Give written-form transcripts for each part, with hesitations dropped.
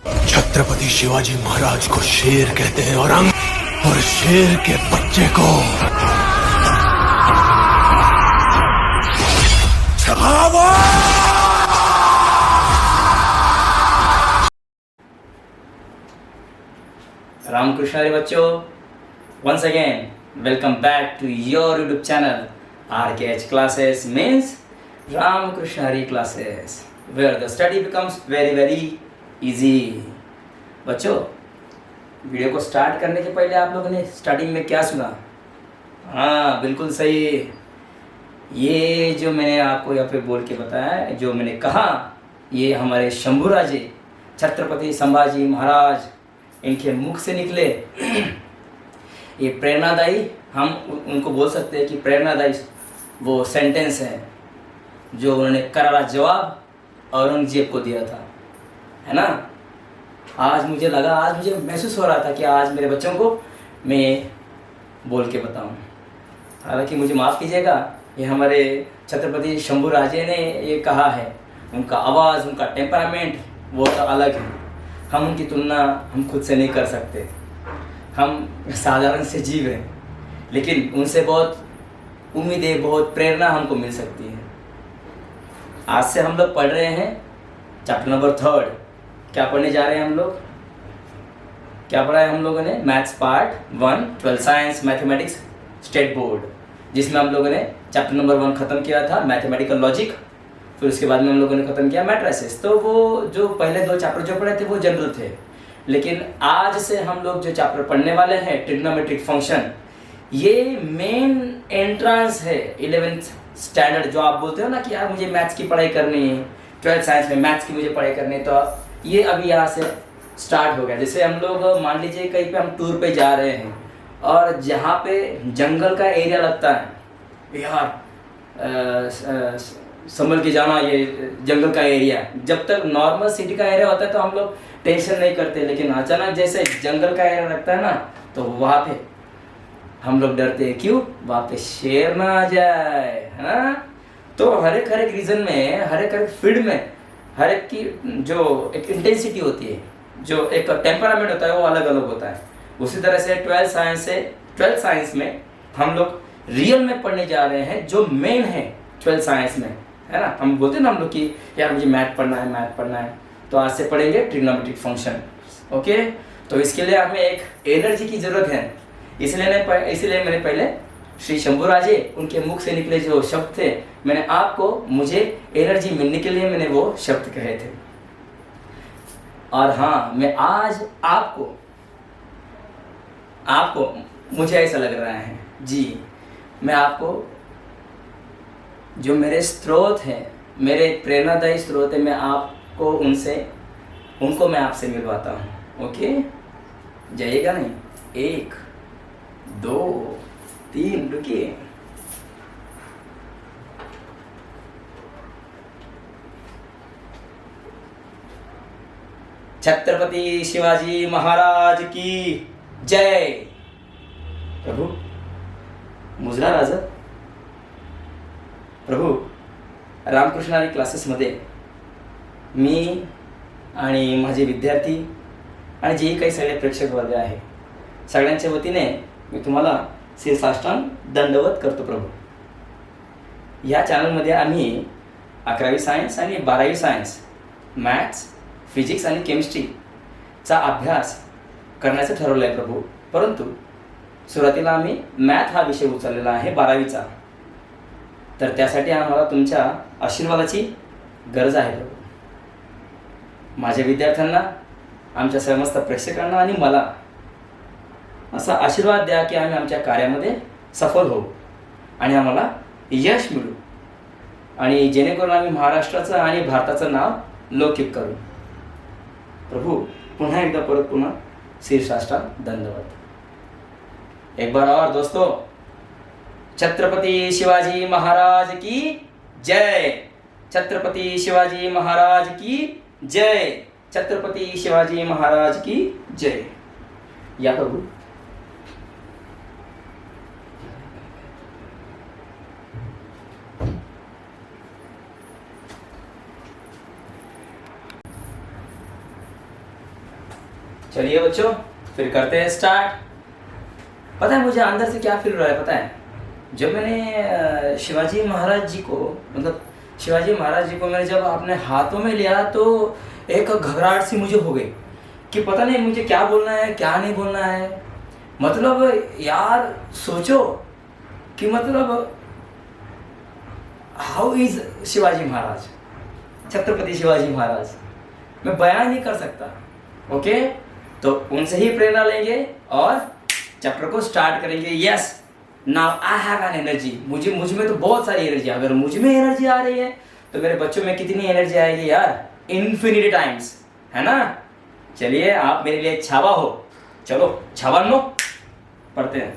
छत्रपति शिवाजी महाराज को शेर कहते हैं और शेर के बच्चे को छावा। रामकृष्ण हरे बच्चों, once again welcome back to your YouTube channel RKH classes means Ramakrishna Hari classes where the study becomes very easy। बच्चों, वीडियो को स्टार्ट करने के पहले आप लोगों ने स्टार्टिंग में क्या सुना? हाँ, बिल्कुल सही। ये जो मैंने आपको यहाँ पे बोल के बताया, जो मैंने कहा, ये हमारे शंभुराजे छत्रपति संभाजी महाराज, इनके मुख से निकले ये प्रेरणादायी, हम उनको बोल सकते हैं कि प्रेरणादायी वो सेंटेंस है जो उन्होंने करारा जवाब औरंगजेब को दिया था, है ना। आज मुझे महसूस हो रहा था कि आज मेरे बच्चों को मैं बोल के बताऊं। हालांकि मुझे माफ़ कीजिएगा, ये हमारे छत्रपति शंभुराजे ने ये कहा है, उनका आवाज़, उनका टेम्परामेंट वो तो अलग है। हम उनकी तुलना हम खुद से नहीं कर सकते, हम साधारण से जीव हैं, लेकिन उनसे बहुत उम्मीदें, बहुत प्रेरणा हमको मिल सकती है। आज से हम लोग पढ़ रहे हैं चैप्टर नंबर 3। क्या पढ़ने जा रहे हैं हम लोग? क्या पढ़ा है हम लोगों ने? Maths part 1, 12 science mathematics state board, जिसमें हम लोगों ने चैप्टर नंबर 1 ख़त्म किया था, मैथमेटिकल लॉजिक। फिर उसके बाद में हम लोगों ने ख़त्म किया मैट्रिसेस। तो वो जो पहले 2 चैप्टर जो पढ़े थे वो जनरल थे, लेकिन आज से हम लोग जो चैप्टर पढ़ने वाले हैं ट्रिग्नोमेट्रिक फंक्शन, ये मेन एंट्रेंस है 11th स्टैंडर्ड। जो आप बोलते हो ना कि यार मुझे मैथ्स की पढ़ाई करनी है, 12th साइंस में मैथ्स की मुझे पढ़ाई करनी है, तो ये अभी यहाँ से स्टार्ट हो गया। जैसे हम लोग मान लीजिए कहीं पे हम टूर पे जा रहे हैं और जहाँ पे जंगल का एरिया लगता है, यार संभल के जाना, ये जंगल का एरिया। जब तक नॉर्मल सिटी का एरिया होता है तो हम लोग टेंशन नहीं करते, लेकिन अचानक जैसे जंगल का एरिया लगता है ना, तो वहाँ पे हम लोग डरते हैं। क्यों? वहाँ पे शेर ना आ जाए, है ना। तो हर एक रीजन में, हर एक फील्ड में, हर एक की जो एक इंटेंसिटी होती है, जो एक टेम्परामेंट होता है, वो अलग अलग होता है। उसी तरह से 12th साइंस में हम लोग रियल में पढ़ने जा रहे हैं, जो मेन है 12th साइंस में, है ना। हम बोलते हैं ना हम लोग कि यार मुझे मैथ पढ़ना है, तो आज से पढ़ेंगे ट्रिग्नोमेट्रिक फंक्शन। ओके, तो इसके लिए हमें एक एनर्जी की ज़रूरत है। इसलिए मैंने पहले श्री शंभुराजे, उनके मुख से निकले जो शब्द थे, मैंने आपको, मुझे एनर्जी मिलने के लिए मैंने वो शब्द कहे थे। और हाँ, मैं आज आपको मुझे ऐसा लग रहा है जी, मैं आपको जो मेरे स्रोत हैं, मेरे प्रेरणादायी स्रोत है, मैं आपको उनको मैं आपसे मिलवाता हूँ। ओके, जाइएगा नहीं? 1 2 3, रुकिए। छत्रपति शिवाजी महाराज की जय। प्रभू मुजरा राजा, प्रभू रामकृष्ण हरी क्लासेसमध्ये मी आणि माझे विद्यार्थी आणि जेही काही सगळे प्रेक्षक वर्ग आहे, सगळ्यांच्या वतीने मी तुम्हाला शीर्षाष्टांग दंडवत करतो प्रभू। या चॅनलमध्ये आम्ही 11वी सायन्स आणि 12वी सायन्स, मॅथ्स, फिजिक्स आणि केमिस्ट्रीचा अभ्यास करण्याचं ठरवलं आहे प्रभू। परंतु सुरुवातीला आम्ही मॅथ हा विषय उचललेला आहे 12वीचा, तर त्यासाठी आम्हाला तुमच्या आशीर्वादाची गरज आहे प्रभू। माझ्या विद्यार्थ्यांना, आमच्या समस्त प्रेक्षकांना आणि मला असा आशीर्वाद द्या की आम्ही आमच्या कार्यामध्ये सफल होऊ आणि आम्हाला यश मिळू, आणि जेणेकरून आम्ही महाराष्ट्राचं आणि भारताचं नाव लौकिक करू प्रभू। पुन्हा एकदा पुन्हा शीर्षाष्टांग दंडवत। एक बार और दोस्तों, छत्रपति शिवाजी महाराज की जय, छत्रपति शिवाजी महाराज की जय, छत्रपति शिवाजी महाराज की जय। या प्रभु। चलिए बच्चों, फिर करते हैं स्टार्ट। पता है मुझे अंदर से क्या फील हो रहा है? पता है, जब मैंने शिवाजी महाराज जी को, मतलब शिवाजी महाराज जी को मैंने जब अपने हाथों में लिया तो एक घबराहट सी मुझे हो गई कि पता नहीं मुझे क्या बोलना है क्या नहीं बोलना है। मतलब यार सोचो कि मतलब हाउ इज शिवाजी महाराज, छत्रपति शिवाजी महाराज, मैं बयान नहीं कर सकता। ओके, तो उनसे ही प्रेरणा लेंगे और चैप्टर को स्टार्ट करेंगे। Yes, now I have an energy. मुझ में तो बहुत सारी एनर्जी। अगर मुझ में एनर्जी आ रही है तो मेरे बच्चों में कितनी एनर्जी आएगी यार, इन्फिनिटी टाइम्स, है ना। चलिए आप मेरे लिए छावा हो। चलो 56 पढ़ते हैं।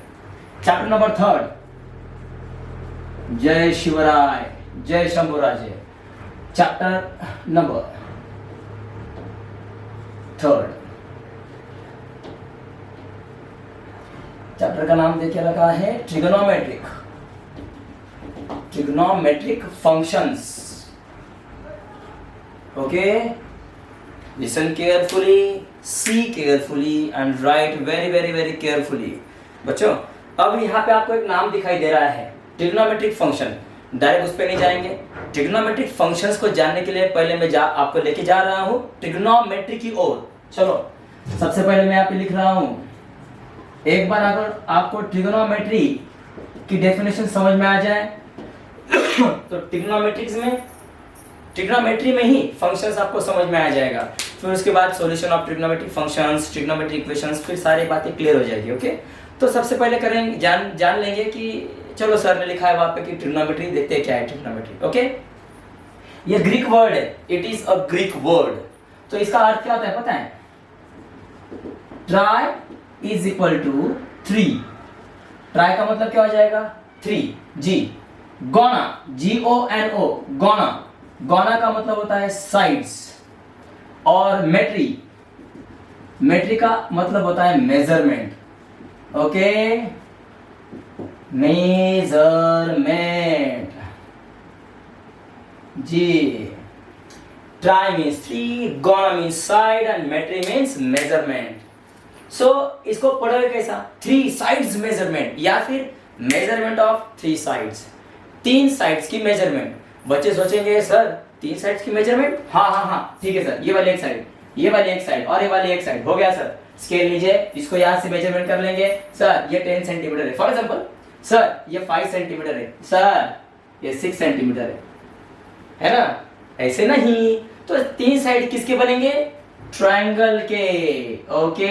चैप्टर नंबर 3, जय शिवराय जय शंभुराजे। चैप्टर नंबर 3, चैप्टर का नाम देखिए रखा है trigonometric functions. Okay, listen carefully, see carefully and right very very very carefully. बच्चों अब यहाँ पे आपको एक नाम दिखाई दे रहा है, ट्रिग्नोमेट्रिक फंक्शन। डायरेक्ट उस पर नहीं जाएंगे। ट्रिग्नोमेट्रिक फंक्शंस को जानने के लिए पहले मैं आपको लेके जा रहा हूँ ट्रिग्नोमेट्री की ओर। चलो सबसे पहले मैं यहाँ पे लिख रहा हूँ, एक बार अगर आपको ट्रिग्नोमेट्री की डेफिनेशन समझ में आ जाए तो ट्रिग्नोमेट्री में ही फंक्शंस आपको समझ में आ जाएगा। फिर उसके बाद solution of trigonometric functions, trigonometric equations, फिर सारी बातें क्लियर हो जाएगी। ओके, तो सबसे पहले करेंगे जान लेंगे कि चलो सर ने लिखा है वहां पे कि ट्रिग्नोमेट्री, देखते हैं क्या है ट्रिग्नोमेट्री। ओके, ये ग्रीक वर्ड है, it is a Greek word. तो इसका अर्थ क्या होता है पता है? Tri is equal to 3। Tri का मतलब क्या हो जाएगा? 3। जी, गोना, GONO, गोना, गोना का मतलब होता है साइड्स। और मेट्री का मतलब होता है मेजरमेंट। ओके, मेजरमेंट जी। Tri means 3, gona means side and metry means measurement. So इसको पढ़ोगे कैसा? 3 साइड्स मेजरमेंट या फिर मेजरमेंट ऑफ 3 साइड्स, 3 साइड्स की मेजरमेंट। बच्चे सोचेंगे सर 3 साइड्स की मेजरमेंट? हाँ ठीक है सर, ये वाली एक साइड, ये वाली एक साइड और ये वाली एक साइड हो गया सर। स्केल लीजिए, इसको यहां से मेजरमेंट कर लेंगे। सर ये 10 सेंटीमीटर है फॉर एग्जांपल, सर ये 5 सेंटीमीटर है, सर ये 6 सेंटीमीटर है ना। ऐसे नहीं, तो 3 साइड किसके बनेंगे? ट्रायंगल के। ओके,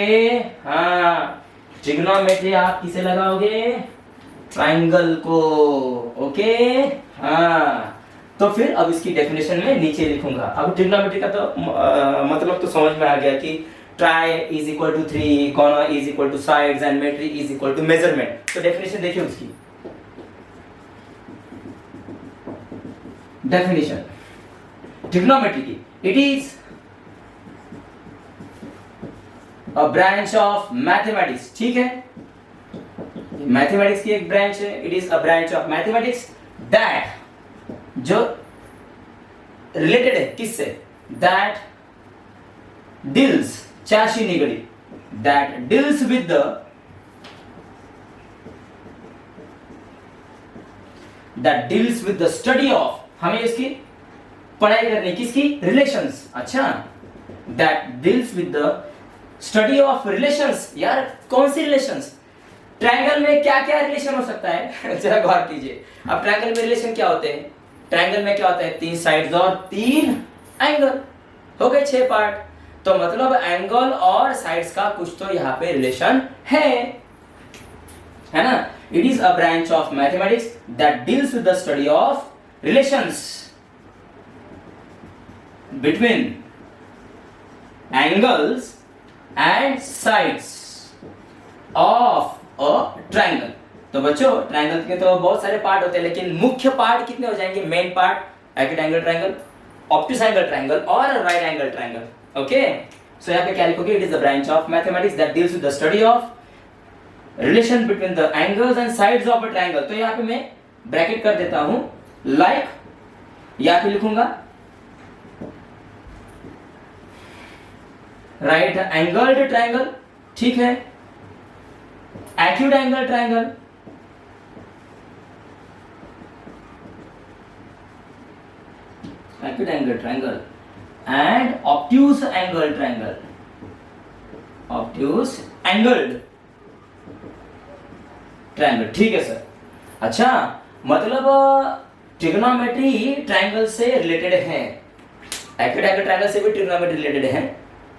हाँ, ट्रिग्नोमेट्री आप किसे लगाओगे? ट्रायंगल को। ओके, हाँ, तो फिर अब इसकी डेफिनेशन में नीचे लिखूंगा। अब ट्रिग्नोमेट्री का तो मतलब तो समझ में आ गया कि tri is equal to 3, gona is equal to sides and metry is equal to measurement. तो डेफिनेशन देखिए उसकी। डेफिनेशन ट्रिग्नोमेट्री की, it is a branch of mathematics. ठीक है, मैथमेटिक्स की एक ब्रांच है। It is a branch of mathematics that, जो रिलेटेड है किससे? दैट डील्स, चाशी निगड़ी, that deals with the study of, हमें इसकी पढ़ाई करनी, किसकी? रिलेशंस। अच्छा, that deals with the study of relations. यार कौन सी रिलेशंस? ट्रायंगल में क्या क्या रिलेशन हो सकता है जरा गौर कीजिए। अब ट्रायंगल में रिलेशन क्या होते हैं? ट्रायंगल में क्या होता है? 3 साइड्स और 3 एंगल, हो गए 6 पार्ट। तो मतलब एंगल और साइड्स का कुछ तो यहाँ पे रिलेशन है ना। It is a branch of mathematics that deals with the study of relations between angles and sides of a triangle. तो बच्चों ट्रायंगल के तो बहुत सारे पार्ट होते हैं, लेकिन मुख्य पार्ट कितने हो जाएंगे? Main part acute angle triangle, obtuse angle triangle और right angle triangle. Okay, so यहाँ पे क्या लिखोगे? It is the branch of mathematics that deals with the study of relation between the angles and sides of a triangle. तो यहाँ पे मैं bracket कर देता हूं, लाइक, यहाँ पे लिखूंगा राइट एंगल्ड ट्रायंगल, ठीक है, acute angle triangle, acute angle triangle and obtuse angle triangle, obtuse angled triangle, ठीक है सर। अच्छा, मतलब ट्रिग्नोमेट्री ट्रायंगल से रिलेटेड है, एक्यूट एंगल ट्रायंगल से भी ट्रिग्नोमेट्री रिलेटेड है,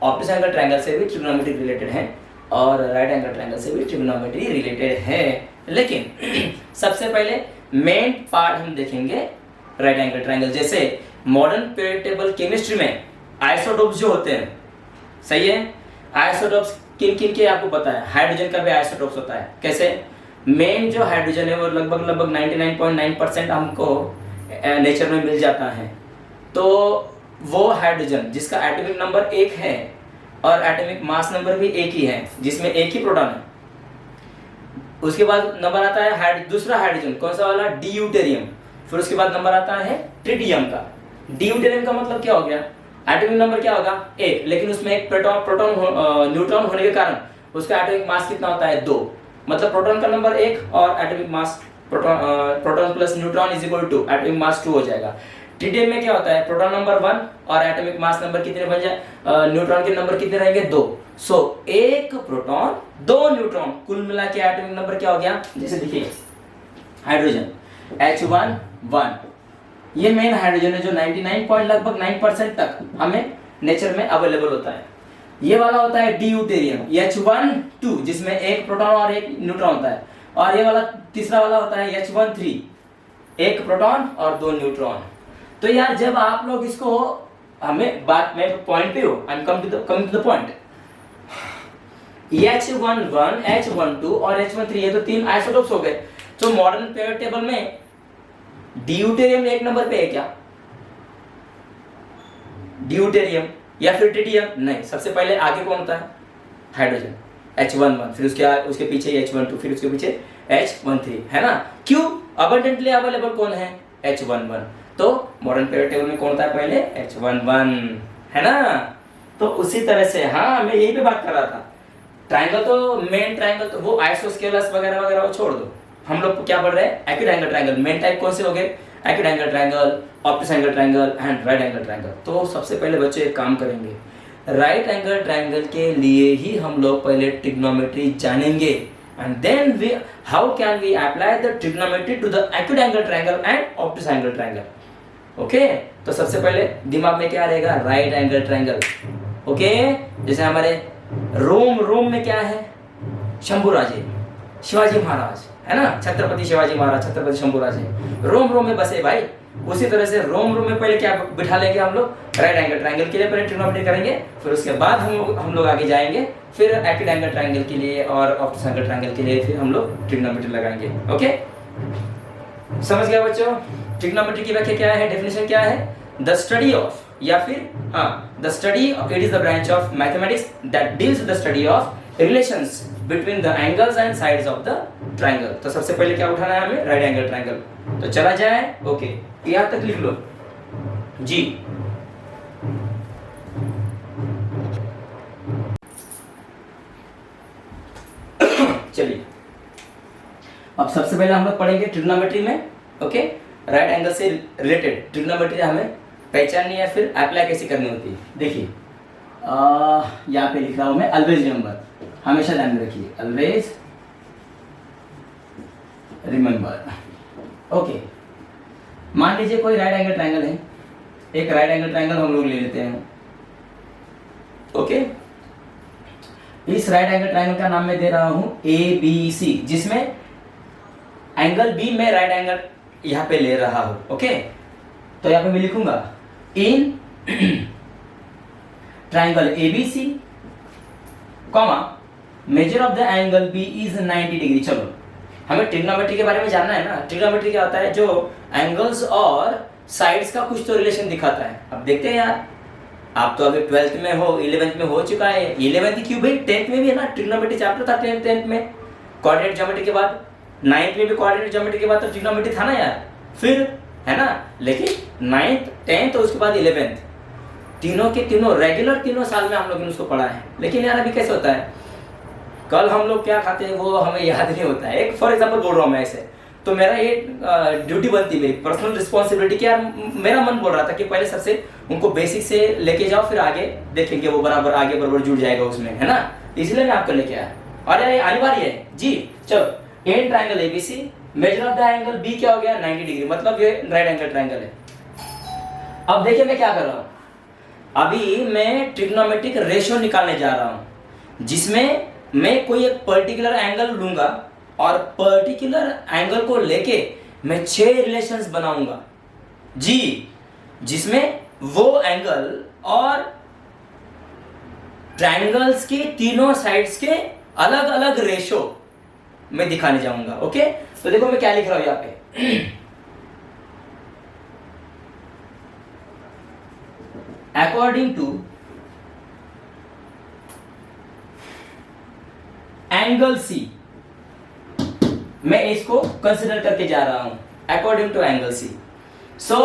ऑब्ट्यूज एंगल ट्रायंगल से भी ट्रिग्नोमेट्री रिलेटेड है और राइट एंगल ट्रायंगल से भी ट्रिग्नोमेट्री रिलेटेड है। लेकिन सबसे पहले मेन पार्ट हम देखेंगे राइट एंगल ट्रायंगल। जैसे मॉडर्न पीरियड टेबल केमिस्ट्री में आइसोटोप्स जो होते हैं, सही है, आइसोटोप्स किन किन के आपको पता है, हाइड्रोजन का भी आइसोटोप्स होता है। कैसे, मेन जो हाइड्रोजन है वो लगभग 99.9% हमको नेचर में मिल जाता है। तो वो हाइड्रोजन जिसका एटॉमिक नंबर 1 है और एटॉमिक मास नंबर भी 1 ही है, जिसमें एक ही प्रोटॉन है, उसके बाद नंबर आता है दूसरा हाइड्रोजन, कौन सा वाला, ड्यूटेरियम। फिर उसके बाद नंबर आता है ट्रिटियम का। ड्यूटेरियम का मतलब क्या हो गया, एटॉमिक नंबर क्या होगा 1, लेकिन उसमें एक न्यूट्रॉन होने के कारण उसका एटॉमिक मास कितना होता है 2, मतलब प्रोटॉन का नंबर 1 और atomic mass proton plus neutron is equal to atomic mass 2 हो जाएगा। ट्रिटियम में क्या होता है, प्रोटॉन नंबर 1 और एटॉमिक मास नंबर कितने बन जाए, न्यूट्रॉन के नंबर कितने रहेंगे 2। सो 1 प्रोटॉन 2 न्यूट्रॉन, कुल मिला के एटॉमिक नंबर क्या हो गया। जैसे देखिए हाइड्रोजन H1 ये मेन हाइड्रोजन है जो 99.9% तक हमें नेचर में अवेलेबल होता है। ये वाला होता है ड्यूटेरियम H12 जिसमें एक प्रोटॉन और एक न्यूट्रॉन होता है, और ये वाला तीसरा वाला होता है H13 एक प्रोटॉन और 2 न्यूट्रॉन। तो यार जब आप लोग इसको हमें बात में पॉइंट पे हो, I am coming to the point, H11 H12 और H13 ये तो 3 आइसोटोप्स हो गए। तो मॉडर्न पीरियड टेबल में ड्यूटेरियम एक नंबर पे है क्या, ड्यूटेरियम या फिर ट्रिटियम, नहीं, सबसे पहले आगे कौन होता है, हाइड्रोजन H11, फिर उसके पीछे H12, फिर उसके पीछे H13, है ना। क्यों, अबंडेंटली अवेलेबल कौन है, H11। तो मॉडर्न पीरियड टेबल में कौन होता है पहले, H11, है ना। तो उसी तरह से, हाँ मैं यही पे बात कर रहा था, ट्रायंगल तो मेन ट्रायंगल तो वो आइसोस्केलस वगैरह वगैरह वो छोड़ दो, हम लोग क्या पढ़ रहे हैं, acute angle triangle. Main type कौन से हो गए, acute angle triangle, obtuse angle triangle and right angle triangle. तो सबसे पहले बच्चे एक काम करेंगे, राइट एंगल ट्रायंगल के लिए ही हम लोग पहले ट्रिग्नोमेट्री जानेंगे, and then we how can we apply the trigonometry to the acute angle triangle and obtuse angle triangle. Okay, तो सबसे पहले दिमाग में क्या रहेगा, राइट एंगल ट्रायंगल। ओके, जैसे हमारे रोम में क्या है, शंभुराजे शिवाजी महाराज, है ना, छत्रपति शिवाजी महाराज, छत्रपति शंभुराजे रोम में बसे भाई। उसी तरह से रोम में पहले क्या बिठा लेंगे हम लोग, राइट एंगल ट्रायंगल के लिए पहले ट्रिग्नोमेट्री करेंगे, फिर उसके बाद हम लोग आगे जाएंगे, फिर एक्यूट एंगल ट्रायंगल के लिए और ऑब्ट्यूज एंगल ट्रायंगल के लिए फिर हम लोग ट्रिग्नोमेट्री लगाएंगे। ओके, समझ गया बच्चों। ट्रिग्नोमेट्री की व्याख्या क्या है, डेफिनेशन क्या है, द स्टडी ऑफ, या फिर the study of, it is the branch of mathematics that deals with the study of relations between the angles and sides of the triangle. तो सबसे पहले क्या उठाना है हमें, राइट एंगल ट्रायंगल। तो चला जाए, ओके, यहाँ तक लिख लो जी। चलिए, अब सबसे पहले हम लोग पढ़ेंगे ट्रिग्नोमेट्री में, ओके, राइट एंगल से रिलेटेड ट्रिग्नोमेट्री हमें पहचाननी है, फिर अप्लाई कैसे करनी होती है। देखिए यहाँ पे लिख रहा हूं मैं, ऑलवेज रिमेंबर, हमेशा ध्यान में रखिए, ऑलवेज रिमेंबर। ओके, मान लीजिए कोई राइट एंगल ट्रायंगल है, एक राइट एंगल ट्रायंगल हम लोग ले लेते हैं। ओके, इस राइट एंगल ट्रायंगल का नाम मैं दे रहा हूं ABC, जिसमें एंगल बी में राइट एंगल यहां पे ले रहा हूं। ओके, तो यहां पे मैं लिखूंगा in triangle ABC, comma measure of the angle B is 90 degree. चलो, हमें ट्रिग्नोमेट्री के बारे में जानना है ना। ट्रिग्नोमेट्री क्या होता है, जो एंगल्स और साइड्स का कुछ तो रिलेशन दिखाता है। अब देखते हैं यार, आप तो अभी 12th में हो, 11th में हो चुका है, 11th क्यों भाई, 10th में भी है ना, ट्रिग्नोमेट्री चैप्टर था 10th में, कोऑर्डिनेट ज्योमेट्री के बाद 9th में भी कोऑर्डिनेट ज्योमेट्री के बाद तो ट्रिग्नोमेट्री था ना यार, फिर है ना। लेकिन 9th 10th उसके बाद 11th तीनों के तीनों रेगुलर तीनों साल में हम लोगों ने उसको पढ़ा है, लेकिन यार अभी कैसे होता है, कल हम लोग क्या खाते हैं वो हमें याद नहीं होता है। एक फॉर एग्जांपल बोल रहा हूँ मैं ऐसे, तो मेरा ये ड्यूटी बनती है, मेरी पर्सनल रिस्पॉन्सिबिलिटी कि यार मेरा मन बोल रहा था कि पहले सबसे उनको बेसिक से लेके जाओ, फिर आगे देखेंगे वो बराबर आगे बराबर जुड़ जाएगा उसमें, है ना, इसलिए मैं आपको लेके आया। और ये अनिवार्य है जी। चलो, an triangle ABC, measure of the angle B क्या हो गया 90 डिग्री, मतलब ये राइट एंगल ट्रायंगल है। अब देखिए मैं क्या कर रहा हूँ, अभी मैं ट्रिग्नोमेट्रिक रेशियो निकालने जा रहा हूँ, जिसमें मैं कोई एक पर्टिकुलर एंगल लूंगा और पर्टिकुलर एंगल को लेके मैं 6 रिलेशंस बनाऊंगा जी, जिसमें वो एंगल और ट्रायंगल्स के तीनों साइड्स के अलग अलग रेशो में दिखाने जाऊंगा। ओके, तो देखो मैं क्या लिख रहा हूं यहां पे, अकॉर्डिंग टू एंगल सी, मैं इसको कंसिडर करके जा रहा हूं according to angle C. So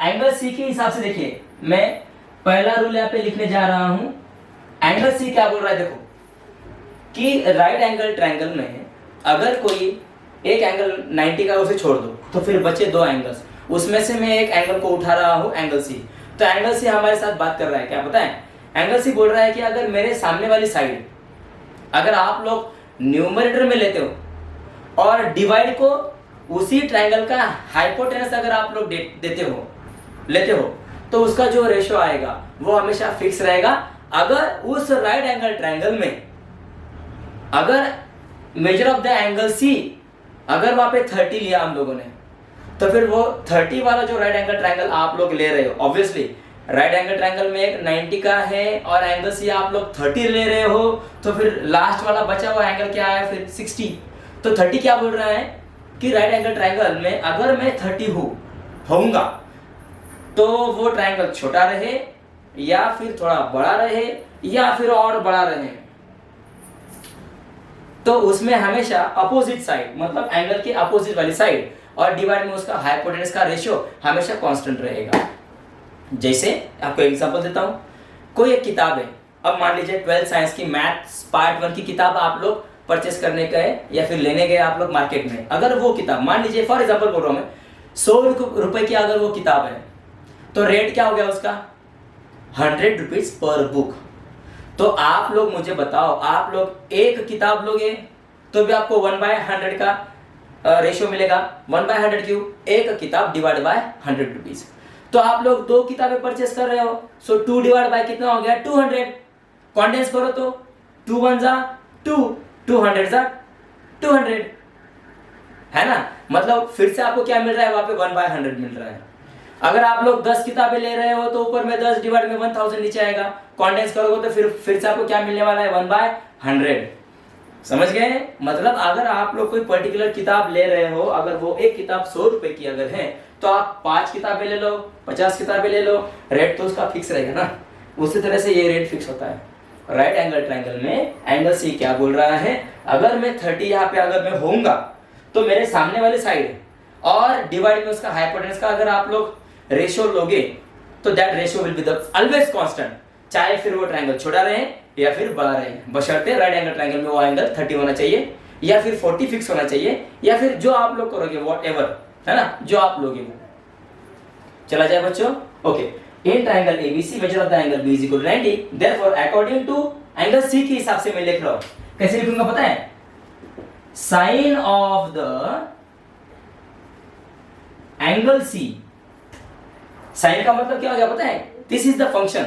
angle C के हिसाब से देखिए मैं पहला रूल यहां पे लिखने जा रहा हूं। एंगल सी क्या बोल रहा है, देखो कि राइट एंगल ट्रायंगल में अगर कोई एक एंगल 90 का उसे छोड़ दो तो फिर बचे 2 एंगल्स, उसमें से मैं एक एंगल को उठा रहा हूं एंगल सी। तो एंगल सी हमारे साथ बात कर रहा है, क्या पता है, एंगल सी बोल रहा है कि अगर मेरे सामने वाली साइड, अगर आप लोग न्यूमरेटर में लेते हो और डिवाइड को उसी ट्रायंगल का हाइपोटेनस अगर आप लोग लेते हो तो उसका जो रेशियो आएगा वो हमेशा फिक्स रहेगा। अगर उस राइट एंगल ट्रायंगल में अगर measure of the angle C अगर वहां पे 30 लिया हम लोगों ने, तो फिर वो 30 वाला जो राइट एंगल ट्रायंगल आप लोग ले रहे हो, ऑब्वियसली राइट एंगल ट्रायंगल में एक 90 का है और एंगल सी आप लोग 30 ले रहे हो, तो फिर लास्ट वाला बचा हुआ एंगल क्या है फिर 60। तो 30 क्या बोल रहा है कि राइट एंगल ट्रायंगल में अगर मैं 30 होऊंगा तो वो ट्रायंगल छोटा रहे या फिर थोड़ा बड़ा रहे या फिर और बड़ा रहे, तो उसमें हमेशा अपोजिट साइड, मतलब एंगल की अपोजिट वाली साइड और डिवाइड में उसका हाइपोटेनस का रेशियो हमेशा कांस्टेंट रहेगा। जैसे आपको एग्जांपल देता हूं, कोई एक किताब है, अब मान लीजिए 12th साइंस की मैथ्स पार्ट 1 की किताब आप लोग परचेस करने गए या फिर लेने गए आप लोग मार्केट में। अगर वो किताब मान लीजिए फॉर एग्जांपल बोल रहा हूं मैं 100 रुपए की अगर वो किताब है, तो रेट क्या हो गया उसका 100 रुपीज पर बुक। तो आप लोग मुझे बताओ, आप लोग एक किताब लोगे तो भी आपको 1/100 का रेशियो मिलेगा। 1/100 क्यों, एक किताब डिवाइड बाय 100 रुपीज। तो आप लोग 2 किताबें परचेस कर रहे हो, सो 2 डिवाइड बाय कितना हो गया 200। कॉन्डेंस करो तो 2 1 जा 2, 200 जा 200, है ना, मतलब फिर से आपको क्या मिल रहा है वहां पे 1/100 मिल रहा है। अगर आप लोग 10 किताबें ले रहे हो तो ऊपर में 10 डिवाइड में 1000 नीचे आएगा। कॉन्डेंस करोगे तो फिर से आपको क्या मिलने वाला है 1/100। समझ गए, मतलब अगर आप लोग कोई पर्टिकुलर किताब ले रहे हो, अगर वो एक किताब 100 रुपए की अगर है, तो आप 5 किताबें ले लो, 50 किताबें ले लो, रेट तो उसका फिक्स रहेगा ना। उसी तरह से ये रेट फिक्स होता है। राइट एंगल ट्रायंगल में एंगल सी क्या बोल रहा है, अगर मैं 30 यहाँ पे अगर मैं होऊंगा तो मेरे सामने वाले साइड और डिवाइड में उसका हाइपोटेनस का अगर आप लोग रेशियो लोगे तो that ratio will be the always constant, चाहे फिर वो ट्रायंगल छोटा रहे या फिर बड़ा रहे, बशर्ते राइट एंगल ट्रायंगल में वो एंगल 30 होना चाहिए या फिर 40 फिक्स होना चाहिए, या फिर जो आप लोग करोगे व्हाटएवर, है ना, जो आप लोगे वो चला जाए बच्चों। Okay, in triangle ABC measure of the angle B is equal to 90, therefore according to angle C के हिसाब से मैं लिख रहा हूं, कैसे लिखूंगा पता है, sine of the angle C. Sine का मतलब क्या हो गया पता है, दिस इज द फंक्शन।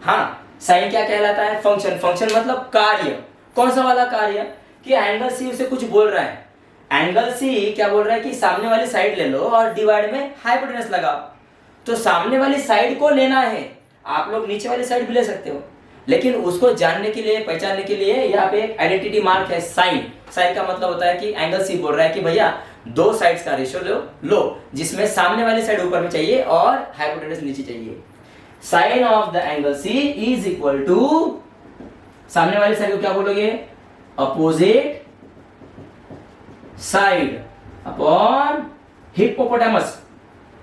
हाँ, साइन क्या कहलाता है, फंक्शन। फंक्शन मतलब कार्य। कौन सा वाला कार्य, कि एंगल सी उसे कुछ बोल रहा है। एंगल सी क्या बोल रहा है कि सामने वाली साइड ले लो और डिवाइड में हाइपोटेनस लगाओ। तो सामने वाली साइड को लेना है, आप लोग नीचे वाली साइड भी ले सकते हो, लेकिन उसको जानने के लिए, पहचानने के लिए यहाँ पे एक आइडेंटिटी मार्क है साइन। साइन का मतलब होता है कि एंगल सी बोल रहा है कि भैया 2 साइड्स का रेशियो लो जिसमें सामने वाली साइड ऊपर में चाहिए और हाइपोटेनस नीचे चाहिए। Sine of the angle C is equal to, सामने वाली साइड को क्या बोलोगे, अपोजिट साइड अपॉन हिप्पोपोटामस,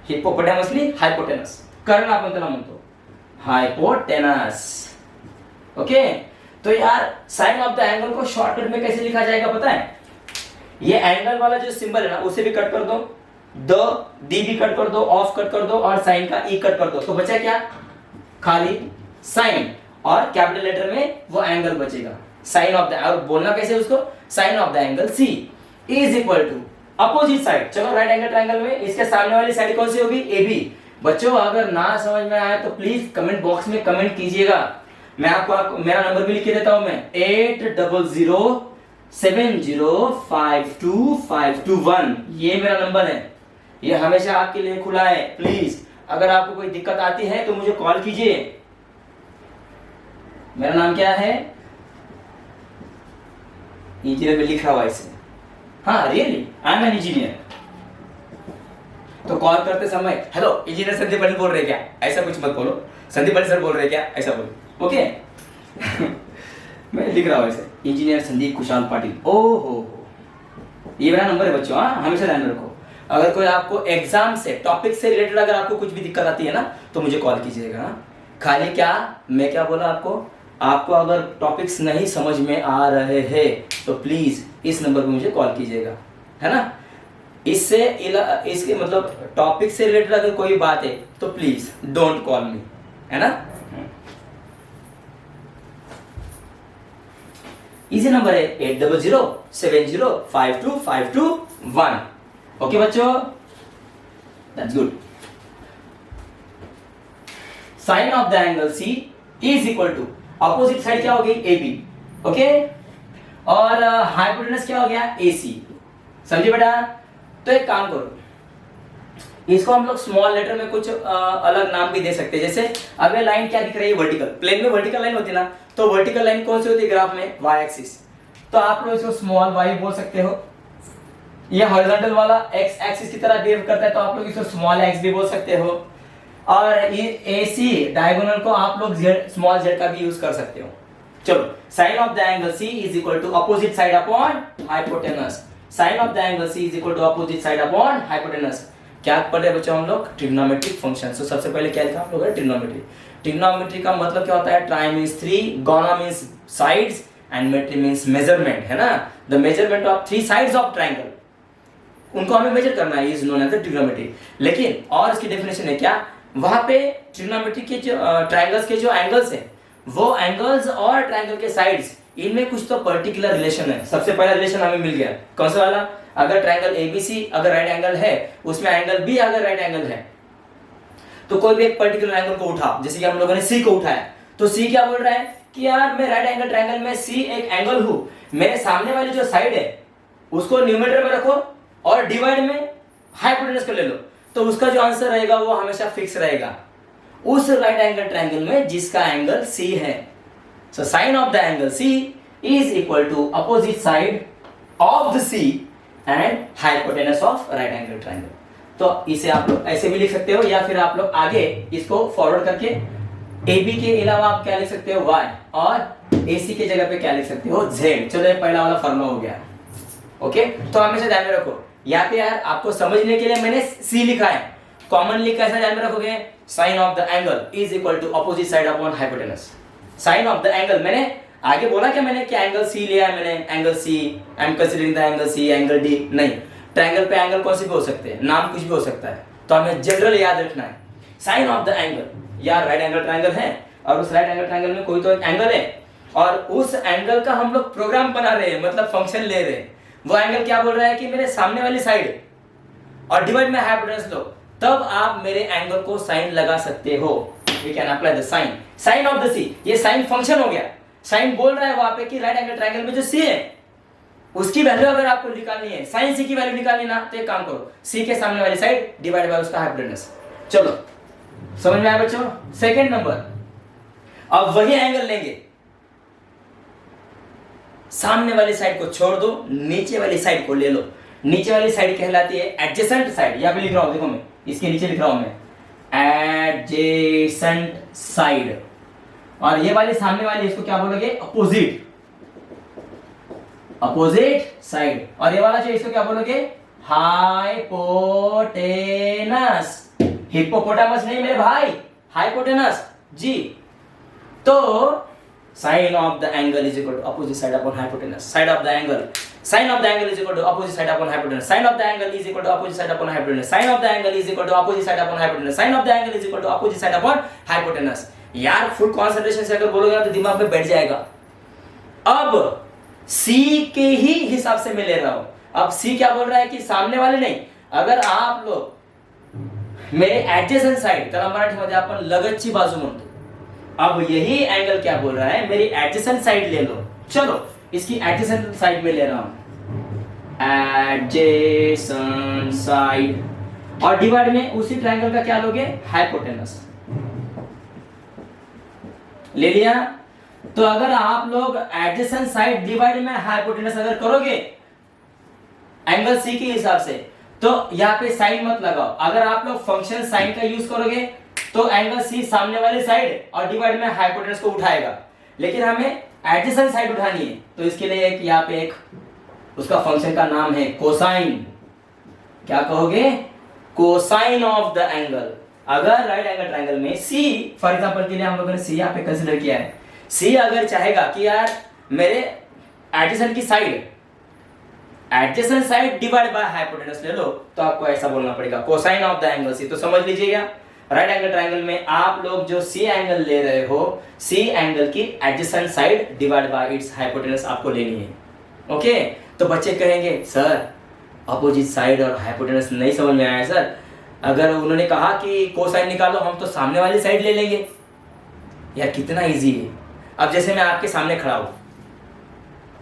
हिप्पोपोटामसली हाइपोटेनस, कर्ण आपण त्याला म्हणतो। हाइपोटेनस। ओके, तो यार साइन ऑफ द एंगल को शॉर्टकट में कैसे लिखा जाएगा पता है? ये एंगल वाला जो सिंबल है ना उसे भी कट कर दो, डी भी कट कर दो, ऑफ कट कर दो और साइन का ई कट कर दो, तो बचा क्या? खाली साइन, और कैपिटल लेटर में वो एंगल बचेगा। साइन ऑफ द, और बोलना कैसे उसको? Sine of the angle C is equal to opposite side. चलो राइट एंगल ट्रायंगल में इसके सामने वाली साइड कौन सी होगी? A B. बच्चों अगर ना समझ में आए तो प्लीज कमेंट बॉक्स में कमेंट कीजिएगा। मैं आपको मेरा नंबर भी लिख के देता हूं मैं, 8007052521। ये मेरा नंबर है, ये हमेशा आपके लिए खुला है। प्लीज अगर आपको कोई दिक्कत आती है तो मुझे कॉल कीजिए। मेरा नाम क्या है? इंजीनियर में लिखा हुआ इसे। हाँ really I am an engineer. तो कॉल करते समय हेलो इंजीनियर संदीप पाटिल बोल रहे क्या, ऐसा कुछ मत बोलो। संदीप पाटिल सर बोल रहे क्या, ऐसा बोलो। ओके मैं लिख रहा हूँ इसे, इंजीनियर संदीप कुशाल पाटिल। ओहो, ये मेरा नंबर है बच्चों। हाँ हमेशा ध्यान रखो, अगर कोई आपको एग्जाम से टॉपिक से रिलेटेड अगर आपको कुछ भी दिक्कत आती है ना तो मुझे कॉल कीजिएगा। खाली क्या मैं क्या बोला आपको अगर टॉपिक्स नहीं समझ में आ रहे हैं तो प्लीज इस नंबर पे मुझे कॉल कीजिएगा, है ना? इसके मतलब टॉपिक से रिलेटेड अगर कोई बात है तो प्लीज डोंट कॉल मी, है ना? इजी नंबर है 8007052521। ओके बच्चों, that's good. Sine of the angle C is equal to opposite side क्या हो गई? A B. ओके, और हाइपोटेनस क्या हो गया? ए सी। समझे बेटा? तो एक काम करो, इसको हम लोग स्मॉल लेटर में कुछ अलग नाम भी दे सकते हैं। जैसे अब ये लाइन क्या दिख रही है? वर्टिकल। प्लेन में वर्टिकल लाइन होती है ना, तो वर्टिकल लाइन कौन सी होती है ग्राफ में? Y axis. तो आप लोग इसको स्मॉल वाई बोल सकते हो। ये हॉरिजॉन्टल वाला एक्स एक्सिस की तरह बिहेव करता है तो आप लोग इसको स्मॉल एक्स भी बोल सकते हो। और ये AC डायगोनल को आप लोग जेड स्मॉल जेड का भी यूज कर सकते हो। चलो, sine of the angle C is equal to opposite side upon hypotenuse. Sine of the angle C is equal to opposite side upon hypotenuse. क्या पढ़े बच्चों हम लोग? Trigonometric function. तो सबसे पहले क्या लिखा हम लोग? ट्रिग्नोमेट्री। ट्रिग्नोमेट्री का मतलब क्या होता है? Tri means 3, gona means sides and metry means measurement, है ना? The measurement of 3 sides of triangle, उनको हमें मेजर करना है, is known as the trigonometry. लेकिन और इसकी डेफिनेशन है क्या? वहां पे ट्रिग्नोमेट्री के जो ट्रायंगल्स के जो एंगल्स हैं, वो एंगल्स और ट्रायंगल के साइड्स, इनमें कुछ तो पर्टिकुलर रिलेशन है। सबसे पहला रिलेशन हमें मिल गया, कौन सा वाला? अगर ट्रायंगल एबीसी अगर राइट एंगल है, उसमें एंगल बी अगर राइट एंगल है, तो कोई भी एक पर्टिकुलर एंगल को उठा, जैसे कि हम लोगों ने सी को उठाया, तो सी क्या बोल रहा है कि यार मैं राइट एंगल ट्रायंगल में सी एक एंगल हूं, मेरे सामने वाली जो साइड है उसको न्यूमरेटर में रखो और डिवाइड में हाइपोटेनस को ले लो, तो उसका जो आंसर रहेगा वो हमेशा फिक्स रहेगा उस राइट एंगल ट्रायंगल में जिसका एंगल सी है। So sine of the angle C is equal to opposite side of the C and hypotenuse of right angle triangle. तो इसे आप लोग ऐसे भी लिख सकते हो, या फिर आप लोग आगे इसको फॉरवर्ड करके ए बी के अलावा आप क्या लिख सकते हो? y, और ए सी के जगह पे क्या लिख सकते हो? z। चलो ये पहला वाला फॉर्मूला हो गया। ओके, तो हमेशा ध्यान में रखो, यहाँ पे यार आपको समझने के लिए मैंने c लिखा है, कॉमनली कैसा ध्यान में रखोगे? Sine of the angle is equal to opposite side upon hypotenuse. Sine of the angle, मैंने आगे बोला क्या मैंने कि एंगल सी लिया है, मैंने angle C, I am considering the angle C, angle D नहीं, ट्रायंगल पे एंगल कौन से भी हो सकते हैं, नाम कुछ भी हो सकता है, तो हमें जनरल याद रखना है। साइन ऑफ द एंगल, यार राइट एंगल ट्रायंगल है और उस राइट एंगल ट्रायंगल में कोई तो एक एंगल है और उस एंगल का हम लोग प्रोग्राम बना रहे हैं, मतलब फंक्शन ले रहे हैं। वो एंगल क्या बोल रहा है कि मेरे सामने वाली साइड और डिवाइड में हाइपोटेनस लो, तब आप मेरे एंगल को साइन लगा सकते हो। We can apply the sine, sine of the C, ये साइन फंक्शन हो गया। साइन बोल रहा है वहां पे कि राइट एंगल ट्रायंगल में जो सी है उसकी वैल्यू अगर आपको निकालनी है, साइन सी की वैल्यू निकालनी ना, तो एक काम करो, सी के सामने वाली साइड डिवाइड बाय उसका हाइपोटेनस। चलो समझ में आया बच्चों? सेकंड नंबर, अब वही एंगल लेंगे, सामने वाली साइड को छोड़ दो, नीचे वाली साइड को ले लो। नीचे वाली साइड कहलाती है एडजेसेंट साइड, यहां पे लिख रहा हूं, देखो मैं इसके नीचे लिख रहा हूं मैं एडजेसेंट साइड, और ये वाली सामने वाली इसको क्या बोलोगे? Opposite, opposite side. और ये वाला जो इसको क्या बोलोगे? हाइपोटेनस। हिप्पोपोटामस नहीं मेरे भाई, हाइपोटेनस। जी। तो sine of the angle is equal to opposite side upon hypotenuse, side of the angle, sine of the angle is equal to opposite side upon hypotenuse, sine of the angle is equal to opposite side upon hypotenuse, sine of the angle is equal to opposite side upon hypotenuse, sine of the angle is equal to opposite side upon hypotenuse. यार full concentration से अगर बोलोगे ना तो दिमाग में बैठ जाएगा। अब सी के ही हिसाब से मैं ले रहा हूं। अब सी क्या बोल रहा है कि सामने वाले नहीं, अगर आप लोग मेरे एडजेसेंट साइड, त्याला मराठीमध्ये आपण लगतची बाजू म्हणतो, अब यही एंगल क्या बोल रहा है, मेरी एडजेसेंट साइड ले लो। चलो इसकी एडजेसेंट साइड में ले रहा हूं, एडजेसेंट साइड, और डिवाइड में उसी ट्रायंगल का क्या लोगे, हाइपोटेनस ले लिया। तो अगर आप लोग एडजेसेंट साइड डिवाइड में हाइपोटेनस अगर करोगे एंगल सी के हिसाब से, तो यहाँ पे साइन मत लगाओ। अगर आप लोग फंक्शन साइन का यूज करोगे तो एंगल सी सामने वाली साइड और डिवाइड में हाइपोटेनस को उठाएगा, लेकिन हमें एडजेसेंट साइड उठानी है। तो इसके लिए एक यहाँ पे एक उसका फंक्शन का नाम है कोसाइन। क्या कहोगे, कोसाइन ऑफ द एंगल। अगर राइट एंगल ट्रायंगल में सी, फॉर एग्जांपल के लिए हम लोगों ने सी यहाँ पे कंसीडर किया है, सी अगर चाहेगा कि यार मेरे एडजेसेंट की side, adjacent side divide by hypotenuse ले लो, तो आपको ऐसा बोलना पड़ेगा cosine of the angle C. तो समझ लीजिएगा राइट एंगल ट्रायंगल में आप लोग जो सी एंगल ले रहे हो, सी एंगल की adjacent side divide bye it's hypotenuse आपको लेनी है। ओके, तो बच्चे कहेंगे सर अपोजिट साइड और हाइपोटेनस नहीं समझ में आया सर, अगर उन्होंने कहा कि कोसाइन निकालो हम तो सामने वाली साइड ले लेंगे। यार कितना इजी है। अब जैसे मैं आपके सामने खड़ा हूं,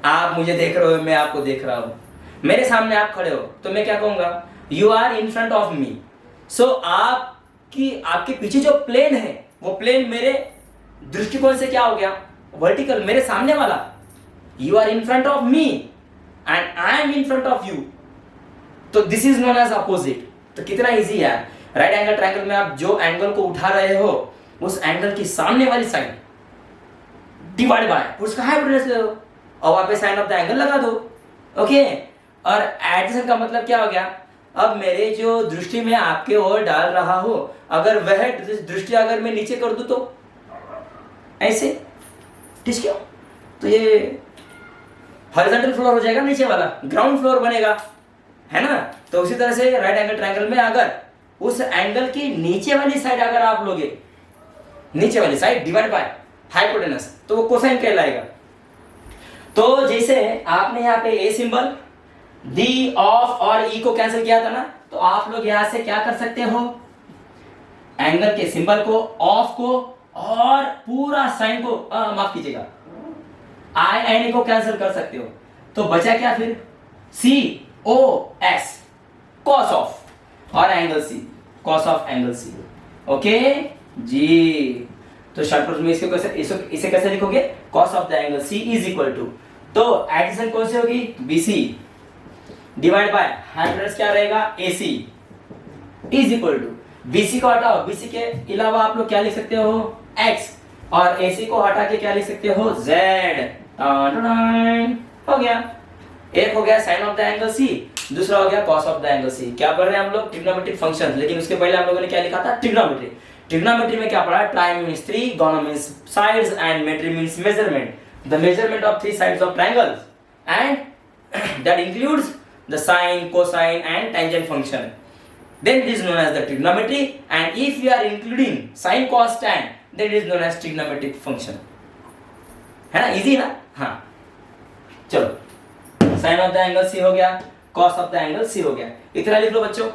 आप मुझे देख रहे हो, मैं आपको देख रहा हूं, मेरे सामने आप खड़े हो, तो मैं क्या कहूंगा, you are in front of me. So आपके पीछे जो प्लेन है वो प्लेन मेरे दृष्टिकोण से क्या हो गया, वर्टिकल, मेरे सामने वाला। You are in front of me and I am in front of you, तो this is known as opposite. तो कितना इजी है। राइट एंगल ट्रायंगल में आप जो एंगल को उठा रहे हो उस एंगल की सामने वाली साइड डिवाइड बाय उसका हाइपोटेनस ले लो और वहां पे साइन ऑफ द एंगल लगा दो। ओके, और एडजेसेंट का मतलब क्या हो गया, अब मेरे जो दृष्टि में आपके ओर डाल रहा हो, अगर वह दृष्टि अगर मैं नीचे कर दूं तो ऐसे, ठीक है, तो ये हॉरिजॉन्टल फ्लोर हो जाएगा, नीचे वाला ग्राउंड फ्लोर बनेगा, है ना। तो उसी तरह से राइट एंगल ट्रायंगल में अगर उस एंगल की नीचे वाली साइड अगर आप लोगे, नीचे वाली साइड डिवाइड बाय हाइपोटेनस, तो वो कोसाइन कहलाएगा। तो जैसे आपने यहाँ पे ए सिंबल, डी, ऑफ और ई को कैंसिल किया था ना, तो आप लोग यहां से क्या कर सकते हो, एंगल के सिंबल को, ऑफ को और पूरा साइन को, माफ कीजिएगा, आई एन को कैंसिल कर सकते हो। तो बचा क्या फिर, C O S, cos of, और angle C, cos of angle C. Okay जी, तो शॉर्ट में इसे कैसे लिखोगे, cos of the angle C is equal to, तो एडजेसेंट कौन सी होगी, बीसी डिवाइड बाय हाइपोटेनस क्या रहेगा, AC is equal to, BC को हटाओ, BC के अलावा आप लोग क्या लिख सकते हो, X, और AC को हटा के क्या लिख सकते हो, Z। हो गया, एक हो गया sine of the angle C, दूसरा हो गया cos of the angle C। क्या पढ़ रहे हैं हम लोग, ट्रिग्नोमेट्रिक फंक्शंस, लेकिन उसके पहले हम लोगों ने क्या लिखा था, ट्रिग्नोमेट्री। ट्रिग्नोमेट्री में क्या पढ़ा, tri means three, gono means sides and metry means measurement, the measurement of three sides of triangles, and that includes the sine, cosine and tangent function. Then it is known as the trigonometry, and if we are including sine, cos, tan, then it is known as trigonometric function. है ना, easy ना। हाँ चलो, sine of the angle C हो गया, cos of the angle C हो गया, इतना लिख लो बच्चों।